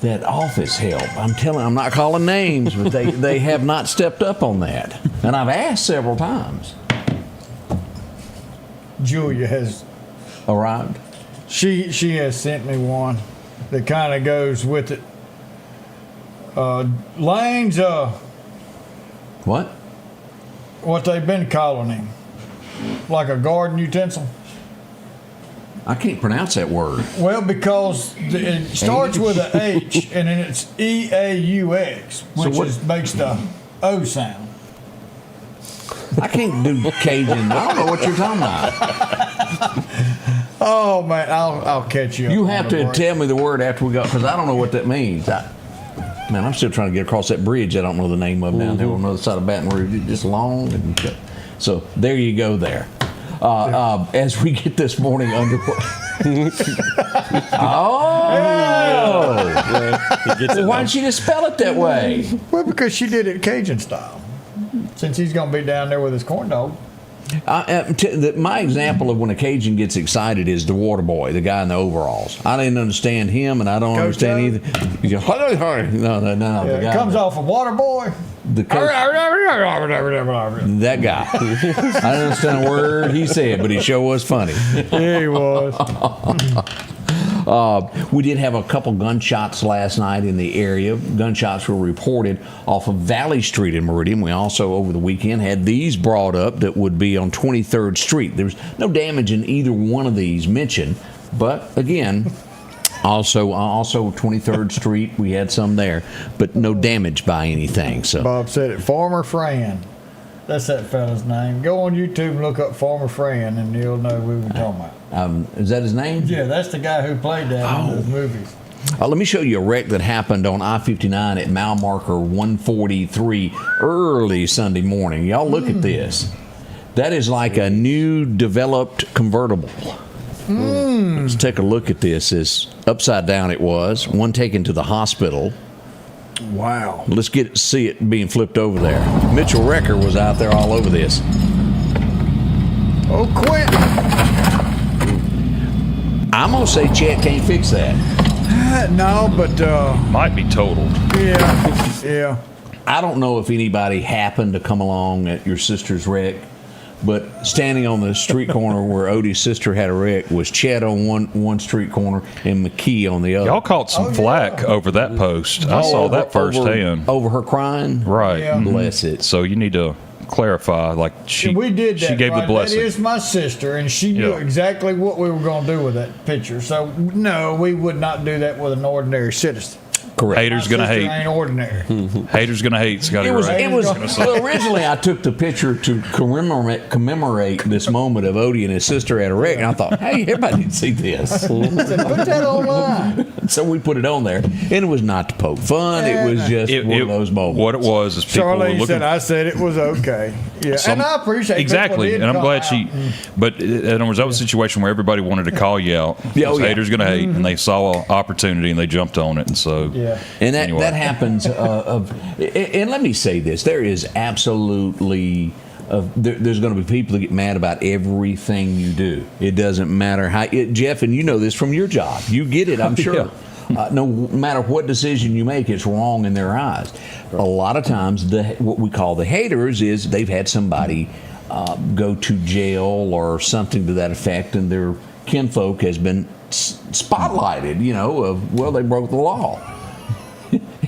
that office help, I'm not calling names, but they have not stepped up on that. And I've asked several times. Julia has arrived. She has sent me one that kind of goes with it. Lane's what? what they've been calling him? Like a garden utensil? I can't pronounce that word. Well, because it starts with an H and then it's EAUX, which makes the O sound. I can't do Cajun. I don't know what you're talking about. Oh man, I'll catch you. You have to tell me the word after we go, because I don't know what that means. Man, I'm still trying to get across that bridge. I don't know the name of down there on the other side of Baton Rouge. It's just long. So there you go there. As we get this morning underway. Why didn't she just spell it that way? Well, because she did it Cajun style. Since he's going to be down there with his corn dog. My example of when a Cajun gets excited is the water boy, the guy in the overalls. I didn't understand him, and I don't understand either. He goes, no. The guy comes off a water boy. That guy. I didn't understand a word he said, but he sure was funny. Yeah, he was. We did have a couple gunshots last night in the area. Gunshots were reported off of Valley Street in Meridian. We also, over the weekend, had these brought up that would be on 23rd Street. There was no damage in either one of these mentioned, but again, also 23rd Street, we had some there, but no damage by anything. So Bob said it. Farmer Fran. That's that fella's name. Go on YouTube and look up Farmer Fran, and you'll know who we're talking about. Is that his name? Yeah, that's the guy who played that in those movies. Let me show you a wreck that happened on I-59 at mile marker 143 early Sunday morning. Y'all look at this. That is like a new developed convertible. Let's take a look at this. As upside down it was. One taken to the hospital. Wow. Let's see it being flipped over there. Mitchell Recker was out there all over this. Oh, Quentin. I'm going to say Chet can't fix that. No, but... might be totaled. Yeah. I don't know if anybody happened to come along at your sister's wreck, but standing on the street corner where Odie's sister had a wreck was Chet on one street corner and McKee on the other. Y'all caught some flack over that post. I saw that firsthand. Over her crying? Right. Yeah. Bless it. So you need to clarify, like we did that. She gave the blessing. That is my sister, and she knew exactly what we were going to do with that picture. So no, we would not do that with an ordinary citizen. Correct. Haters gonna hate. Ain't ordinary. Haters gonna hate. Scotty Ray. Well, originally I took the picture to commemorate this moment of Odie and his sister at a wreck, and I thought, hey, everybody needs to see this. I said, put that online. So we put it on there, and it was not to poke fun. It was just one of those moments. What it was is people Charlene were looking. said, I said it was okay. Yeah, and I appreciate exactly, and I'm glad she. But in other words, that was a situation where everybody wanted to call you out. Haters gonna hate, and they saw an opportunity and they jumped on it, and so. Yeah. And that happens. And let me say this: there is absolutely. There's going to be people that get mad about everything you do. It doesn't matter how. Jeff, and you know this from your job. You get it, I'm sure. No matter what decision you make, it's wrong in their eyes. Right. A lot of times, what we call the haters is they've had somebody go to jail or something to that effect, and their kinfolk has been spotlighted. They broke the law.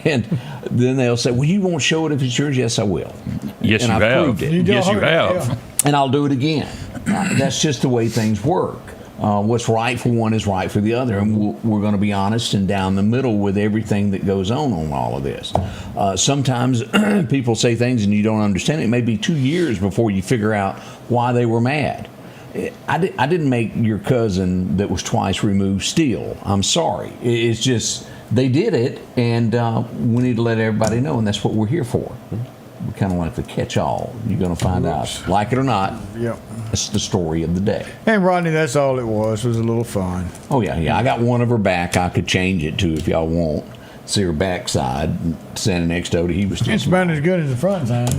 And then they'll say, well, you won't show it if it's yours. Yes, I will. Yes, and you have. Yes, you have. And I'll do it again. That's just the way things work. What's right for one is right for the other. And we're going to be honest and down the middle with everything that goes on all of this. Sometimes people say things and you don't understand it. It may be 2 years before you figure out why they were mad. I didn't make your cousin that was twice removed steal. I'm sorry. It's just... They did it, and we need to let everybody know, and that's what we're here for. We're kind of like the catch-all. You're going to find out, like it or not. Yep. That's the story of the day. And Rodney, that's all it was a little fun. Oh, yeah. I got one of her back. I could change it, too, if y'all want. See her backside, standing next to Odie. He was still It's about as good as the front side.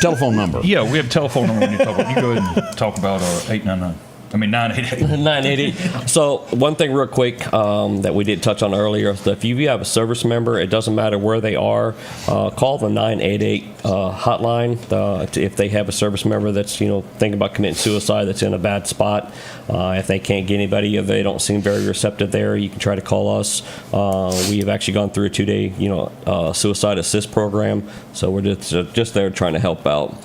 Telephone number. Yeah, we have a telephone number when you talk about. You go ahead and talk about 899. 988. 988. So one thing real quick that we did touch on earlier, is that if you have a service member, it doesn't matter where they are, call the 988 hotline if they have a service member that's thinking about committing suicide, that's in a bad spot. If they can't get anybody, if they don't seem very receptive there, you can try to call us. We have actually gone through a 2-day suicide assist program, so we're just there trying to help out.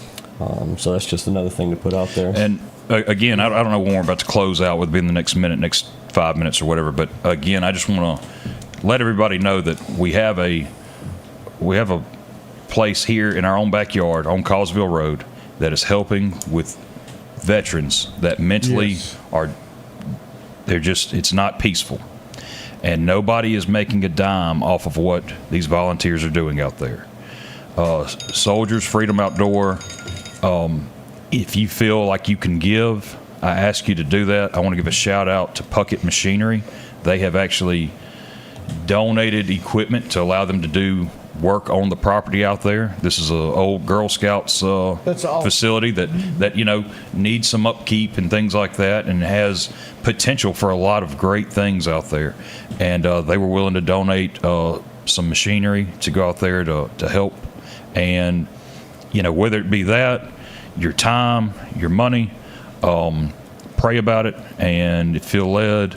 So that's just another thing to put out there. And again, I don't know when we're about to close out within the next 5 minutes or whatever, but again, I just want to let everybody know that we have a place here in our own backyard on Causeville Road that is helping with veterans that mentally it's not peaceful. And nobody is making a dime off of what these volunteers are doing out there. Soldiers Freedom Outdoor, if you feel like you can give, I ask you to do that. I want to give a shout out to Puckett Machinery. They have actually donated equipment to allow them to do work on the property out there. This is an old Girl Scouts facility that needs some upkeep and things like that, and has potential for a lot of great things out there. And they were willing to donate some machinery to go out there to help. And whether it be that, your time, your money, pray about it and feel led.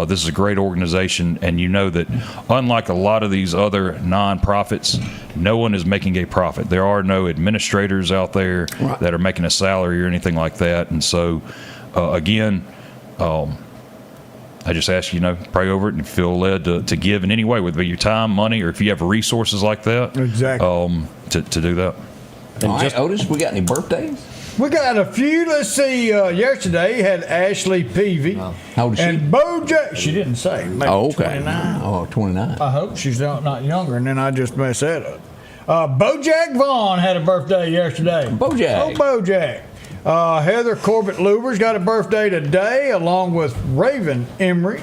This is a great organization, and that unlike a lot of these other nonprofits, no one is making a profit. There are no administrators out there that are making a salary or anything like that. And so, again, I just ask you, pray over it and feel led to give in any way, whether it be your time, money, or if you have resources like that. Exactly. To do that. All right, Otis, we got any birthdays? We got a few. Let's see. Yesterday had Ashley Peavy. How old is she? And BoJack. She didn't say. Maybe okay. 29. Oh, 29. I hope she's not younger, and then I just messed that up. BoJack Vaughn had a birthday yesterday. BoJack. Oh, BoJack. Heather Corbett Luber's got a birthday today, along with Raven Emery.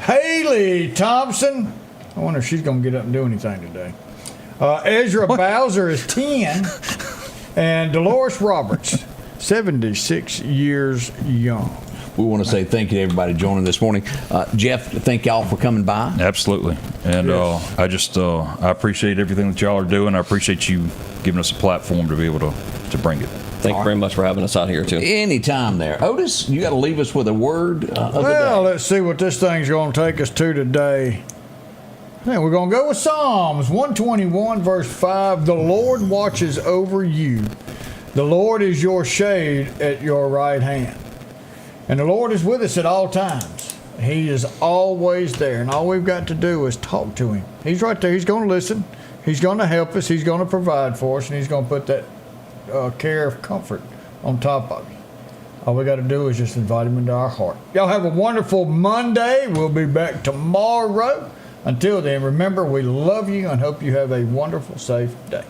Haley Thompson. I wonder if she's going to get up and do anything today. Ezra Bowser is 10. And Dolores Roberts, 76 years young. We want to say thank you to everybody joining this morning. Jeff, thank y'all for coming by. Absolutely. And I appreciate everything that y'all are doing. I appreciate you giving us a platform to be able to bring it. Thank you very much for having us out here, too. Anytime there. Otis, you got to leave us with a word of the day. Well, let's see what this thing's going to take us to today. And we're going to go with Psalms 121, verse 5. The Lord watches over you. The Lord is your shade at your right hand. And the Lord is with us at all times. He is always there. And all we've got to do is talk to him. He's right there. He's going to listen. He's going to help us. He's going to provide for us. And he's going to put that care of comfort on top of you. All we got to do is just invite him into our heart. Y'all have a wonderful Monday. We'll be back tomorrow. Until then, remember, we love you and hope you have a wonderful, safe day.